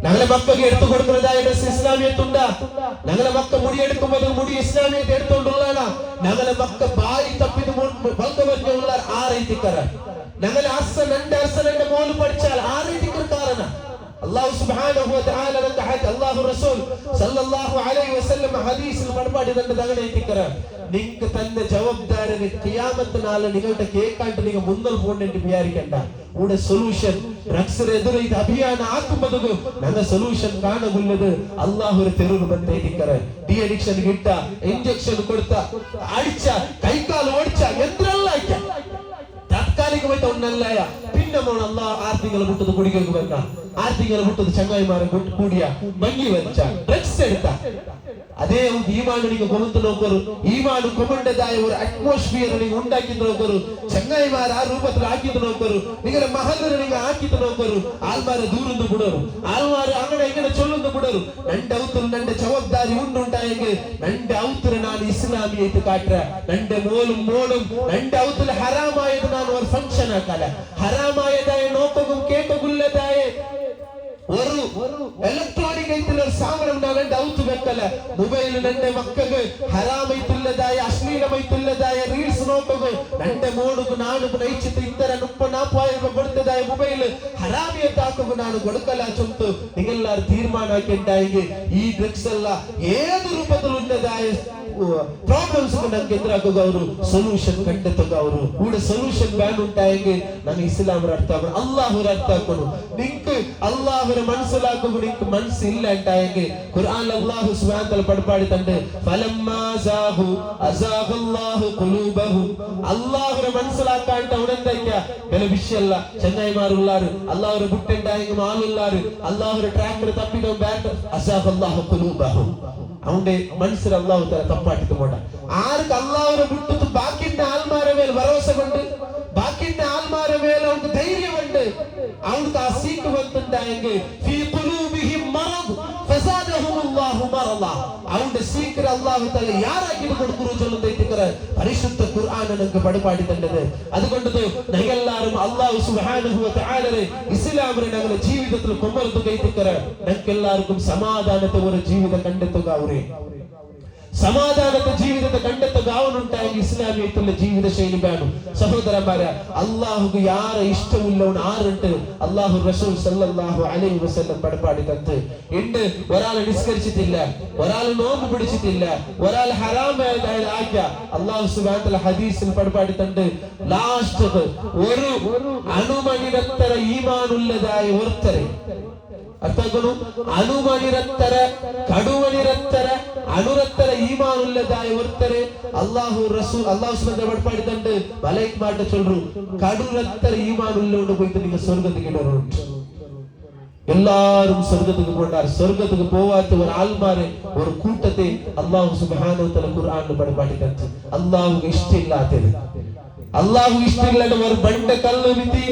ഞങ്ങളെ മക്കൾക്ക് എടുത്തു കൊടുക്കുന്നതായ ഡ്രസ് ഇസ്ലാമിയത്തുണ്ടാ ഞങ്ങളെ മക്ക മുടിയെടുക്കുമ്പോൾ മുടി ഇസ്ലാമിയത്തെ എടുത്തുകൊണ്ടുള്ളതാണ് ഞങ്ങളെ മക്ക ബായി തപ്പിത് പങ്കവരുള്ള ആ ರೀತಿಕರ ഞങ്ങൾ അർസൻ രണ്ട് അർസനന്റെ മോന് പഠിച്ചാൽ ആ ರೀತಿಕರ ಕಾರಣ അല്ലാഹു സുബ്ഹാനഹു വ തആല അല്ലാഹു റസൂൽ സല്ലല്ലാഹു അലൈഹി വസല്ലം ഹദീസിൽ പഠിപ്പാടി തന്നതാണ് ഇതിക്കറ നിങ്ങൾക്ക് തന്റെ ജവാബ്ദാരിനെ ഖിയാമത്ത് നാളെ നിങ്ങളുടെ കേൾക്കാണ്ട് നിങ്ങൾ മുന്നൽ പോകേണ്ടി വിചാരിക്കണ്ട. ഇവിടെ സൊല്യൂഷൻ ഡ്രഗ്സിന് എതിരെ ഇത് അഭിയാന ആക്കുമ്പോൾ ഞങ്ങൾ സൊല്യൂഷൻ കാണുന്നത് അല്ലാഹുവിനെ തെരുവ് ಬಂದ ഇതിക്കറ ಡಿ ಅಡಿಕ್ಷನ್ ಗಿಟ್ಟ ಇಂಜೆಕ್ಷನ್ ಕೊಡ್ತಾ ಅಡಿച്ച ಕೈಕಾಲು ಓಡಿച്ച ಎಂತ നല്ലയ പിന്നെ മോൻ അള്ളാഹ് ആർത്തിങ്ങളെ വിട്ടത് കുടിക്കൊക്കെ വെക്കാം, ആർത്തിങ്ങളെ വിട്ടത് ചങ്ങായിമാരെ കൂടിയ ഭംഗി വെച്ച ഡ്രഗ്സ് എടുത്ത ಅದೇ ಒಂದು ಈಮಾನಿಗೆ ಕೊಮಂತ ನೋಕರು ಈಮಾನು ಕೊಮಂಡದಾಯ ಒಂದು ಅಟ್ಮಾಸ್ಫಿಯರ್ ನಿಮಗೆ ಉಂಟಾಕಿದ ನೋಕರು ಚಂಗಾಯಿಮಾರ ಆ ರೂಪದಲ್ಲಿ ಹಾಕಿದ ನೋಕರು ನಿಗರ ಮಹಲ್ಲರ ನಿಮಗೆ ಹಾಕಿದ ನೋಕರು ಆಲ್ಮಾರ ದೂರಂದು ಬಿಡೋರು ಆಲ್ಮಾರ ಅಂಗಡ ಇಂಗಡ ಚೊಲ್ಲೊಂದು ಬಿಡೋರು ನಂಡೆ ಅವತರು ನಂಡೆ ಜವಾಬ್ದಾರಿ ಉಂಟುಂಟಾಯಂಗೆ ನಂಡೆ ಅವತರು ನಾನು ಇಸ್ಲಾಮಿ ಐತು ಕಾಟ್ರ ನಂಡೆ ಮೋലും ನಂಡೆ ಅವತರು ಹರಾಮಾಯದ ನಾನು ಒಂದು ಫಂಕ್ಷನ್ ಹಾಕಲ್ಲ ಹರಾಮಾಯದಾಯ ನೋಕಗು ಕೇಕಗುಲ್ಲದಾಯ ഒരു ഇലക്ട്രോണിക് ആയിട്ടുള്ള സാധനം നാളെ ഔത്ത് വെക്കല മൊബൈൽ നന്റെ മക്കൾക്ക് ഹറാമൈത്തുള്ളതായ അശ്ലീലമൈത്തുള്ളതായ റീൽസ് നോക്കുക നന്റെ മോടുకు ನಾನು ನೈಚಿತ ಇತರ 30-40 ರೂಪಾಯಿ ಬರ್ತದಾಯ ಮೊಬೈಲ್ ಹರಾಮಿಯತ್ತಾಕುಗ ನಾನು ಕೊಡಕಲ್ಲ ಚೊಂತು ನಿಗೆಲ್ಲರೂ ತೀರ್ಮಾನ ಹಾಕಿಂಟಾಯಿಗೆ ಈ ಡ್ರಗ್ಸ್ ಎಲ್ಲ ಏದು ರೂಪದಲ್ಲಿ ಉನ್ನದಾಯ ಪ್ರಾಬ್ಲಮ್ಸ್ ನಮಗೆ ಎದುರಾಗುವ ಅವರು ಸೊಲ್ಯೂಷನ್ ಕಂಡೆತುಗ ಅವರು ಕೂಡ ಸೊಲ್ಯೂಷನ್ ಬ್ಯಾನ್ ಉಂಟಾಯಂಗೆ ನಾನು ಇಸ್ಲಾಂ ಅರ್ಥ ಅಲ್ಲಾಹ್ ಅರ್ಥ ಹಾಕೋನು ನಿಂಗೆ ಅಲ್ಲಾಹ್ മനസ്സിലാക്കുക നിനക്ക് മനസ്സില്ല ഉണ്ടായെങ്കിൽ ഖുർആൻ അല്ലാഹു സുബ്ഹാനഹു വ തആല പഠിപ്പാടി തണ്ട് ഫലമ്മാ സാഹു അസാഖല്ലാഹു ഖുലൂബഹും അല്ലാഹുവിനെ മനസ്സിലാക്കാൻ അവനെന്താ ചില വിഷയല്ല ചങ്ങായിമാരുള്ളാറ് അല്ലാഹുവിനെ ബുട്ടുണ്ടായെങ്കിൽ മാലുള്ളാറ് അല്ലാഹുവിനെ ട്രാക്കർ തപ്പിടോ ബാറ്റ് അസാഖല്ലാഹു ഖുലൂബഹും അവന്റെ മനസ്സിൽ അല്ലാഹു തആല തപ്പാട്ടിട്ടുകൊണ്ട് ആർക്ക് അല്ലാഹുവിനെ ബുട്ടു ബാക്കിന്റെ ആൽമാരെ മേൽ ഭരോസ കൊണ്ട് ബാക്കിന്റെ ആൽമാരെ മേൽ അവർക്ക് ധൈര്യമുണ്ട് അവർക്ക് ആ സീക്ക് വന്നിട്ടുണ്ടായെങ്കിൽ ഫീ ഖുലൂബിഹിം മറദ് ഫസാദഹുമുല്ലാഹു മറദ അവന്റെ സീക്ക് അല്ലാഹു തആല യാരാക്കി കൊടുക്കുന്നു ചൊല്ലുന്നതിന്റെ പരിശുദ്ധ ഖുർആൻ നമുക്ക് പഠിപ്പാടി തന്നത് അതുകൊണ്ട് ഞങ്ങളെല്ലാവരും അല്ലാഹു സുബ്ഹാനഹു വ തആലയെ ഇസ്ലാമിനെ ഞങ്ങളുടെ ജീവിതത്തിൽ കൊണ്ടുവരുക കൈത്തിക്കറ ഞങ്ങൾക്കെല്ലാവർക്കും സമാധാനത്തെ ഒരു ജീവിതം കണ്ടെത്തുക അവരെ സമാധാനത്തെ ജീവിതത്തെ കണ്ടെത്തുക അവനുണ്ടായെങ്കിൽ ഇസ്ലാമിയത്തുള്ള ജീവിത ശൈലി വേണം സഹോദരന്മാരെ അള്ളാഹുക്ക് യാരെ ഇഷ്ടമുള്ളവൻ ആരുണ്ട് അള്ളാഹു റസൂൽ സല്ലല്ലാഹു അലൈഹി വസല്ലം പഠിപ്പാടി തത്ത് ഉണ്ട് ഒരാൾ നിസ്കരിച്ചിട്ടില്ല ഒരാൾ നോമ്പ് പിടിച്ചിട്ടില്ല ഒരാൾ ഹറാമായതായ ആക്കിയ അള്ളാഹു സുബ്ഹാനഹു വ തആല ഹദീസിൽ പഠിപ്പാടി തണ്ട് ലാസ്റ്റ് ഒരു അണുമണിരത്തര ഈമാനുള്ളതായ ഒരുത്തരെ ಅರ್ಥಗಳು ಅನುಮನಿರತ್ತರ ಕಡುವನಿರತ್ತರ ಅನುರತ್ತರ ಈಮಾನುಲ್ಲದಾಯ ಒರ್ತರೆ ಅಲ್ಲಾಹು ರಸೂಲ್ ಅಲ್ಲಾಹು ಸುಬ್ಹಾನಹು പഠിപ്പാടിട്ടുണ്ട് മലൈക്ക് മാട്ട് ചൊല്ലു കടുരത്തര ഈമാനുള്ളവനെ പോയിട്ട് നിങ്ങൾ സ്വർഗ്ഗത്തിൽ ഇടറുണ്ട് എല്ലാവരും സ്വർഗ്ഗത്തിൽ പോണ്ടാർ സ്വർഗ്ഗത്തിൽ പോവാത്ത ഒരു ആൽമാരെ ഒരു കൂട്ടത്തെ അല്ലാഹു സുബ്ഹാനഹു വ തആല ഖുർആനിൽ പഠിപ്പാടിട്ടുണ്ട് അല്ലാഹുവിന് ഇഷ്ടമില്ലാത്തത് അല്ലാഹു ഇഷ്ടമില്ലാത്ത ഒരു ബണ്ട കല്ല് വിധി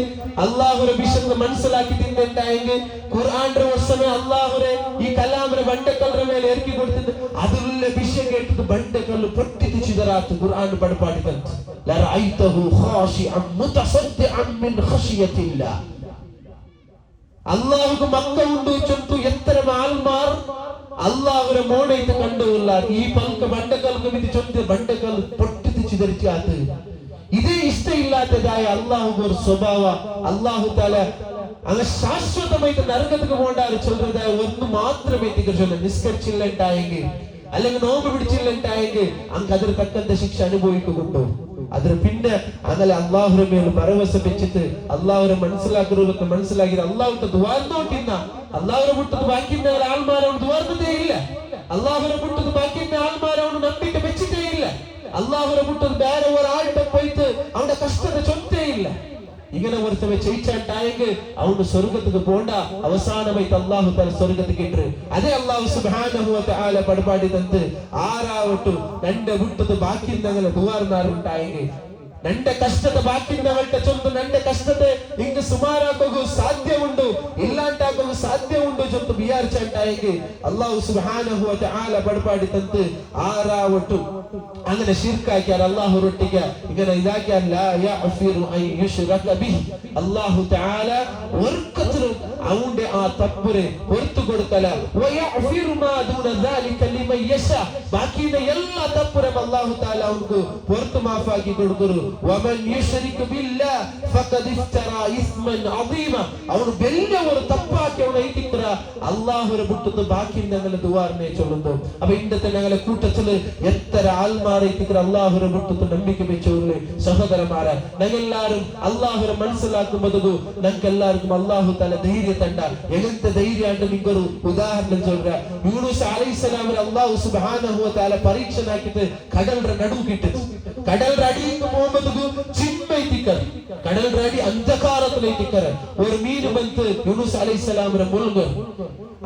അല്ലാഹുവിനെ വിശുദ്ധ മനസ്സിലാക്കി തിന്നുണ്ടായെങ്കിൽ ഖുർആന്റെ ഒരു സമയം അല്ലാഹുവിനെ ഈ കലാമിനെ ബണ്ടക്കല്ലിന്റെ മേലെ ഇറക്കി കൊടുത്തിട്ട് അതിലുള്ള വിഷയം കേട്ടിട്ട് ബണ്ടക്കല്ല് പൊട്ടിച്ച് ചിതറാത്ത് ഖുർആൻ പഠിപ്പാടി തന്നു ലറഅയ്തഹു ഖാശിഅൻ മുതസദ്ദിഅൻ മിൻ ഖശിയത്തില്ലാഹ് അല്ലാഹുക്ക് മക്ക ഉണ്ട് ചൊന്തു എത്ര ആൽമാർ അല്ലാഹുവിനെ മോണയിട്ട് കണ്ടുള്ള ഈ പൽക്ക് ബണ്ടക്കല്ല് വിധി ചൊന്ത് ബണ്ടക്കല്ല് പൊട്ടിച്ച് ചിതറിച്ചാത്ത് ഇതേ ഇഷ്ടമില്ലാത്തതായ അല്ലാഹുവിന്റെ ഒരു സ്വഭാവ അല്ലാഹു തആല അങ്ങ് ശാശ്വതമായിട്ട് നരകത്തിലേക്ക് പോകണ്ടാറ് ചൊല്ലുന്നതായ ഒന്ന് മാത്രമേ തികച്ചുള്ള നിസ്കരിച്ചില്ലുണ്ടായെങ്കിൽ അല്ലെങ്കിൽ നോമ്പ് പിടിച്ചില്ലുണ്ടായെങ്കിൽ അങ്ങ് അതിന് തക്കത്തെ ശിക്ഷ അനുഭവിക്കുന്നുണ്ടോ അതിന് പിന്നെ അങ്ങനെ അള്ളാഹുവിന്റെ മേൽ ഭരവസ വെച്ചിട്ട് അള്ളാഹുവിനെ മനസ്സിലാക്കുന്ന മനസ്സിലാക്കി അള്ളാഹുവിന്റെ ദ്വാർന്നോട്ടിന്ന അള്ളാഹുവിനെ വിട്ടത് ബാക്കിന്റെ ആൾമാരോട് ദ്വാർന്നതേ ഇല്ല അള്ളാഹുവിനെ വിട്ടത് ബാക്കിന്റെ ആൾമാരോട് നമ്പിട്ട് വെച്ചിട്ടേ ഇല്ല അള്ളാഹുവിനെ വിട്ടത് വേറെ ഒരാളുടെ പോയിട്ട് അവന്റെ കഷ്ടത്തെ ചൊത്തേ ഇല്ല ഇങ്ങനെ ഒരുത്തവ ചെയ്യിച്ചാണ്ടായെങ്കിൽ അവന് സ്വർഗത്തിക്ക് പോണ്ട അവസാനമായിട്ട് അല്ലാഹു തആല സ്വർഗത്തിക്ക് ഇട്ട് അതേ അല്ലാഹു സുബ്ഹാനഹു വ തആല പഠിപ്പാടി തന്ന് ആരാവട്ടു നന്റെ വിട്ടത് ബാക്കി ഞങ്ങളെ ദുആർന്നാറുണ്ടായെങ്കിൽ നന്റെ കഷ്ടത്തെ ബാക്കിയുള്ളവരുടെ ചൊല്ಲು നന്റെ കഷ്ടത്തെ ಹಿಂಗೆ ಸುಮಾರಾಕೋಗು ಸಾಧ್ಯ ಉಂಟು ಇಲ್ಲಾಂಟಾಕೋಗು ಸಾಧ್ಯ ಉಂಟು ಚೊಂದು ವಿಚಾರಿಸಂಟಾಯಿಗೆ ಅಲ್ಲಾಹು ಸುಬ್ಹಾನಹು ವ ತಆಲ ಬಡಪಾಡಿ ತಂತು ಆರಾವಟು അങ്ങനെ ശിർക്കാക്കിയാൽ അല്ലാഹുറൊട്ടിക്ക് ഇങ്ങനെ ഇതാക്കിയാൽ ലാ യഗ്ഫിറു അൻ യുശ്റക ബിഹി അല്ലാഹു തആല ഒരിക്കലും അവന്റെ ആ തപ്പുരെ പൊറുത്തു കൊടുക്കല വയഗ്ഫിറു മാ ദൂന ദാലിക ലിമൻ യശാ ബാക്കിയുള്ള എല്ലാ തപ്പുരം അല്ലാഹു തആല അവർക്ക് പൊറുത്തു മാഫാക്കി കൊടുക്കുന്നു വമൻ യുശ്രികു ബില്ലാഹ് ഫഖദ് ഇഫ്തറാ ഇസ്മൻ അദീമ അവൻ വലിയ ഒരു തപ്പാക്കി അവനെ ഇത്തിക്കറ അല്ലാഹുവിനെ വിട്ടത് ബാക്കി ഞങ്ങളെ ദുആർനെ ചൊല്ലുന്നു അപ്പോൾ ഇന്നത്തെ ഞങ്ങളെ കൂട്ടത്തിൽ എത്ര ആൽമാരെ ഇത്തിക്കറ അല്ലാഹുവിനെ വിട്ടത് നമ്പിക്ക വെച്ചവരെ സഹോദരന്മാരെ ഞങ്ങളെല്ലാവരും അല്ലാഹുവിനെ മനസ്സിലാക്കുമ്പോൾ ഞങ്ങൾക്കെല്ലാവർക്കും അല്ലാഹു തആല ധൈര്യം തണ്ട എങ്ങനത്തെ ധൈര്യമാണ് നിങ്ങൊരു ഉദാഹരണം ചൊല്ലുക യൂനുസ് അലൈഹിസ്സലാമിനെ അല്ലാഹു സുബ്ഹാനഹു വ തആല പരീക്ഷനാക്കിയിട്ട് കടലിന്റെ നടുവ് കിട്ടി കടലിന്റെ അടിയിൽ പോകുമ്പോൾ ചിമ്മ ഇത്തിക്കർ കടൽ റാടി അന്ധകാരത്തിലേക്കിക്കര ഒരു മീന് ബന്ത് യൂനുസ് അലൈഹിസ്സലാമിനെ മുൾഗ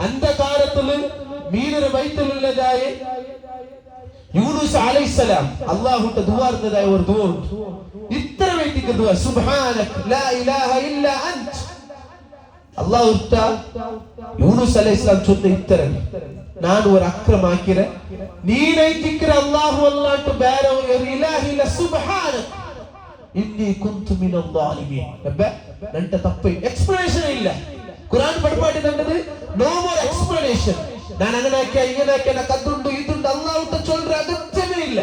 അന്ധകാരത്തില് മീനൊരു വയറ്റിലുള്ളതായ യൂനുസ് അലൈഹിസ്സലാം അല്ലാഹുവിന്റെ ദുആർന്നതായ ഒരു ദുആ ഉണ്ട്. ഇത്ര വേണ്ടിക്ക് ദുആ സുബ്ഹാനക ലാ ഇലാഹ ഇല്ലാ അൻത. അല്ലാഹു യൂനുസ് അലൈഹിസ്സലാം ചൊന്ന ഇത്തരം ನಾನು ஒரு ಅಕ್ರಮಾಕಿರ ನೀನೈತಿಕ್ರ ಅಲ್ಲಾಹು ಅಲ್ಲಾಂಟು ಬೇರೆ ഒരു ഇലാഹില്ല സുബ്ഹാനക ഇന്നി കുന്തു മിനൽ ളാലിമീൻ. നന്റെ തപ്പ് എക്സ്പ്ലനേഷൻ ഇല്ല. ഖുർആൻ പഠിപ്പാട്ടി തന്നത് നോ മോർ എക്സ്പ്ലനേഷൻ. ഞാൻ അങ്ങനെ ആക്കിയ ഇങ്ങനെ ആക്കിയ കത്തുണ്ട് ഇതുണ്ട് അല്ലാഹു ചൊല്ലുற അഗത്യമേ ഇല്ല.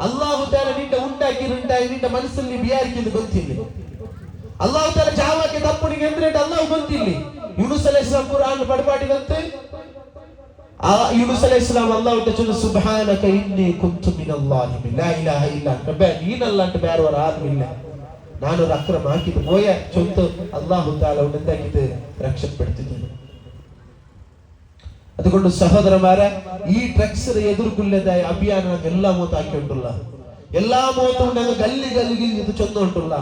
അല്ലാഹു തആല നിന്റെ ഉണ്ടാക്കിയിട്ടുണ്ടായി നിന്റെ മനസ്സിൽ നീ വിചാരിക്കുന്നത് ಗೊತ್ತಿಲ್ಲ. അല്ലാഹു തആല ജാവാക്കി തപ്പു നിങ്ങ എന്തിനായിട്ട് അല്ലാഹു ಗೊತ್ತಿಲ್ಲ. യൂനുസ് അലൈഹിസ്സലാം ഖുർആൻ പഠിപ്പാട്ടി തന്നത് യൂനുസ് അലൈഹിസ്സലാം അല്ലാഹുവിന്റെ ചൊല്ലു സുബ്ഹാനക ഇന്നി കുന്തു മിനൽ ളാലിമീൻ ലാ ഇലാഹ ഇല്ലാ അൻത. നീനല്ലാണ്ട് വേറെ ഒരു ആരുമില്ല. ഞാനൊരു അക്രമാക്കിട്ട് പോയ ചൊല്ല് അല്ലാഹു തആല ഉണ്ടാക്കിയിട്ട് രക്ഷപ്പെടുത്തുന്നു. അതുകൊണ്ട് സഹോദരന്മാരെ ഈ ഡ്രഗ്സിനെ എതിർക്കുള്ളതായ അഭിയാനം എല്ലാ മോത്താക്കിയിട്ടുള്ള എല്ലാ മോത്തും ഞങ്ങൾ ഗല്ലി ഗല്ലിയിൽ ഇത് ചൊന്നുകൊണ്ടുള്ള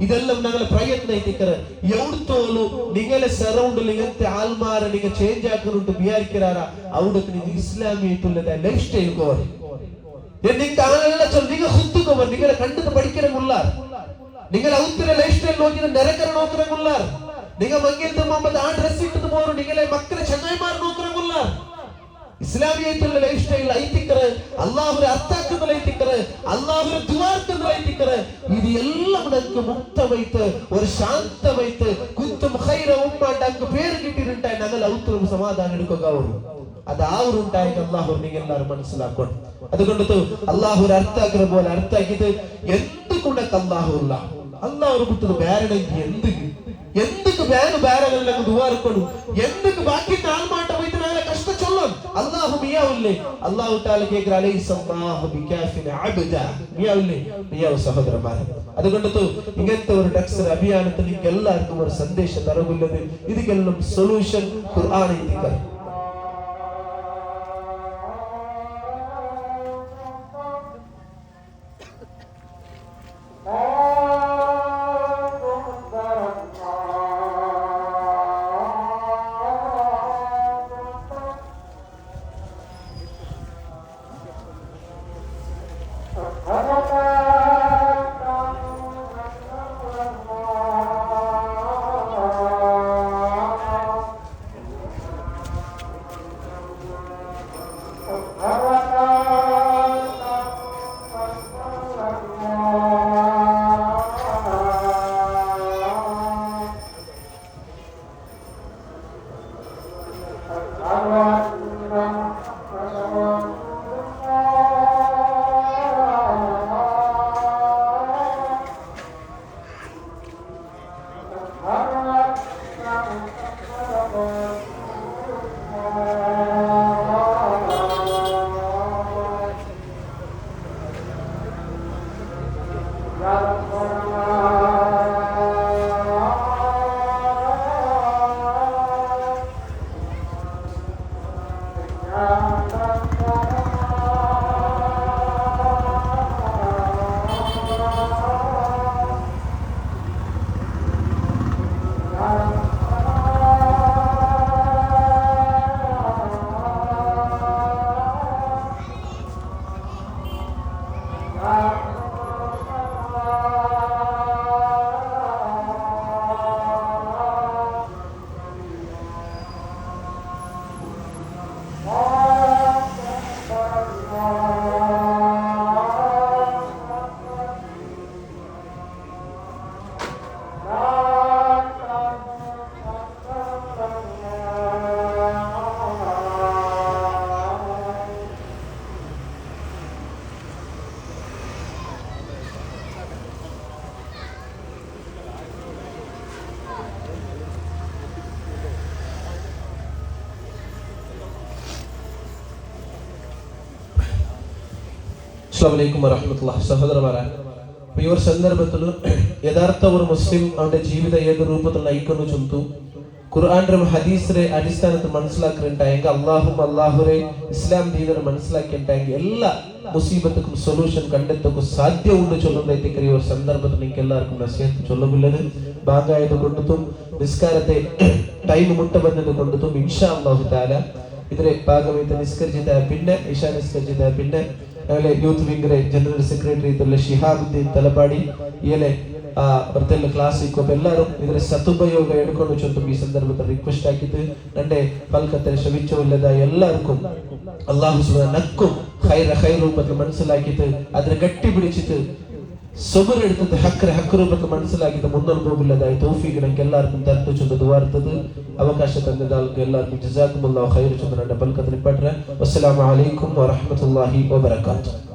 ഇതെല്ലാം ഞങ്ങൾ പ്രയത്നം എത്തിക്കറ് എവിടുത്തോളൂ നിങ്ങളെ സറൗണ്ടിൽ ഇങ്ങനത്തെ ആൾമാരെ നിങ്ങൾ ചേഞ്ച് ആക്കുന്നുണ്ട് വിചാരിക്കാറാ അവിടെ നിങ്ങൾ ഇസ്ലാമിയായിട്ടുള്ളതായ ലൈഫ് സ്റ്റൈൽ കോർ നിങ്ങൾക്ക് അങ്ങനെയുള്ള ചൊല്ലു നിങ്ങൾ ഹുത്തുക്കോവർ നിങ്ങളെ കണ്ടത് പഠിക്കണമുള്ള നിങ്ങൾ ഔത്തിരെ ലൈഫ് സ്റ്റൈൽ നോക്കിയത് നിരക്കര നോക്കണമുള്ള നിങ്ങൾ മങ്ങിയത്തെ മുമ്പ് ആ ഡ്രസ് ഇട്ടത് പോലും നിങ്ങളെ മക്കളെ ചങ്ങായിമാർ നോക്കണമുള്ള ഇസ്ലാമിയായിട്ടുള്ള ലൈഫ് സ്റ്റൈൽ ഐത്തിക്കറ് അല്ലാഹുവിനെ അർത്ഥാക്കുന്ന ഐത്തിക്കറ് അല്ലാഹുവിനെ ദുആർക്കുന്ന ഐത്തിക്കറ് ഇത് എല്ലാം നമുക്ക് മുക്തമായിട്ട് ഒരു ശാന്തമായിട്ട് കുത്തും ഖൈറ ഉമ്മ നമുക്ക് പേര് കിട്ടിയിട്ടുണ്ടായി ഞങ്ങൾ ഔത്തും സമാധാനം എടുക്കുകയുള്ളൂ. അത് ആ ഒരു ഉണ്ടായി അല്ലാഹു നിങ്ങൾ എല്ലാവരും മനസ്സിലാക്കണം. അതുകൊണ്ട് അല്ലാഹുവിനെ അർത്ഥാക്കുന്ന പോലെ അർത്ഥാക്കിയത് എന്തുകൊണ്ടൊക്കെ അല്ലാഹുല്ല അല്ലാഹു കുത്തുന്നത് വേറെണെങ്കിൽ എന്തൊക്കെ വേറെകളിലൊക്കെ ദുആർക്കണം എന്തൊക്കെ ബാക്കി ആൾമാട്ട പോയിട്ട് നാളെ കഷ്ട ചൊല്ലും അല്ലാഹു മിയാവില്ലേ അല്ലാഹു തആല കേൾക്കற അലൈഹിസ്സല്ലാഹു ബികാഫിൻ അബ്ദ മിയാവില്ലേ മിയാവ് സഹോദരന്മാരെ. അതുകൊണ്ട് ഇങ്ങനത്തെ ഒരു ഡക്സർ അഭിയാനത്തിൽ നിങ്ങൾക്ക് എല്ലാവർക്കും ഒരു സന്ദേശം തരുന്നത് ഇതിക്കെല്ലാം സൊല്യൂഷൻ ഖുർആനിൽ ഉണ്ട്. അസ്സലാമു വറഹ്മത്തുള്ളാഹി. സഹോദരന്മാരെ, ഈ ഒരു സന്ദർഭത്തിൽ യഥാർത്ഥ ഒരു മുസ്ലിം അവന്റെ ജീവിത ഏത് രൂപത്തിൽ നയിക്കുന്നു ചൊന്തു ഖുർആന്റെ ഹദീസിന്റെ അടിസ്ഥാനത്തിൽ മനസ്സിലാക്കിയിട്ടുണ്ടെങ്കിൽ അള്ളാഹുരെ ഇസ്ലാം ദീനരെ മനസ്സിലാക്കിയിട്ടുണ്ടെങ്കിൽ എല്ലാ മുസീബത്തുക്കും സൊല്യൂഷൻ കണ്ടെത്തക്കും സാധ്യമുണ്ട് ചൊല്ലുന്നതിന്റെ ഒരു സന്ദർഭത്തിൽ നിങ്ങൾക്ക് എല്ലാവർക്കും നസീഹത്ത് ചൊല്ലുമില്ലത് ഭാഗമായത് കൊണ്ടും നിസ്കാരത്തെ ടൈം മുട്ട ಬಂದത് കൊണ്ടും ഇൻഷാ അല്ലാഹു തആല ഇതിലെ ഭാഗമായിട്ട് നിസ്കരിച്ചിട്ട് പിന്നെ ഇശാ നിസ്കരിച്ചിട്ട് പിന്നെ യൂത്ത് വിംഗിലെ ಜನರಲ್ ಸೆಕ್ರೆಟರಿ ಇದ್ದಲ್ಲ ಶಿಹಾಬುದ್ದೀನ್ ತಲಪಾಡಿ ಏಲೆ ಬರ್ತೆಲ್ಲ ಕ್ಲಾಸ್ ಇಕ್ಕೋಪ ಎಲ್ಲರೂ ಇದರ ಸದುಪಯೋಗ ಎಡ್ಕೊಂಡು ಚೊಂದು ಈ ಸಂದರ್ಭದಲ್ಲಿ ರಿಕ್ವೆಸ್ಟ್ ಆಗಿದ್ದು ನಂಡೆ ಪಲ್ಕತ್ತೆ ಶ್ರವಿಚ್ಚವಿಲ್ಲದ ಎಲ್ಲರಿಗೂ ಅಲ್ಲಾಹು ಸುಬ್ಹಾನಹು ನಕ್ಕು ಖೈರ ರೂಪದಲ್ಲಿ മനസ്സിലാക്കിയിട്ട് അതിനെ ಗಟ್ಟಿ പിടിച്ചിട്ട് സബർ എടുത്തിട്ട് ഹക്ക് രൂപത്തിൽ മനസ്സിലാക്കിയിട്ട് മുന്നോട്ട് പോകില്ലതായി തൗഫീഖ് ഞങ്ങൾക്ക് എല്ലാവർക്കും തരട്ടെ ചൊല്ല് ദുആർത്തത് അവകാശ തന്ന ആൾക്ക് എല്ലാവർക്കും ജസാക്കുമുല്ലാഹു ഖൈർ ചൊല്ല് രണ്ട് പൽക്കത്തിൽ പെട്ട. വസ്സലാമു അലൈക്കും വറഹ്മത്തുള്ളാഹി വബറകാതുഹു.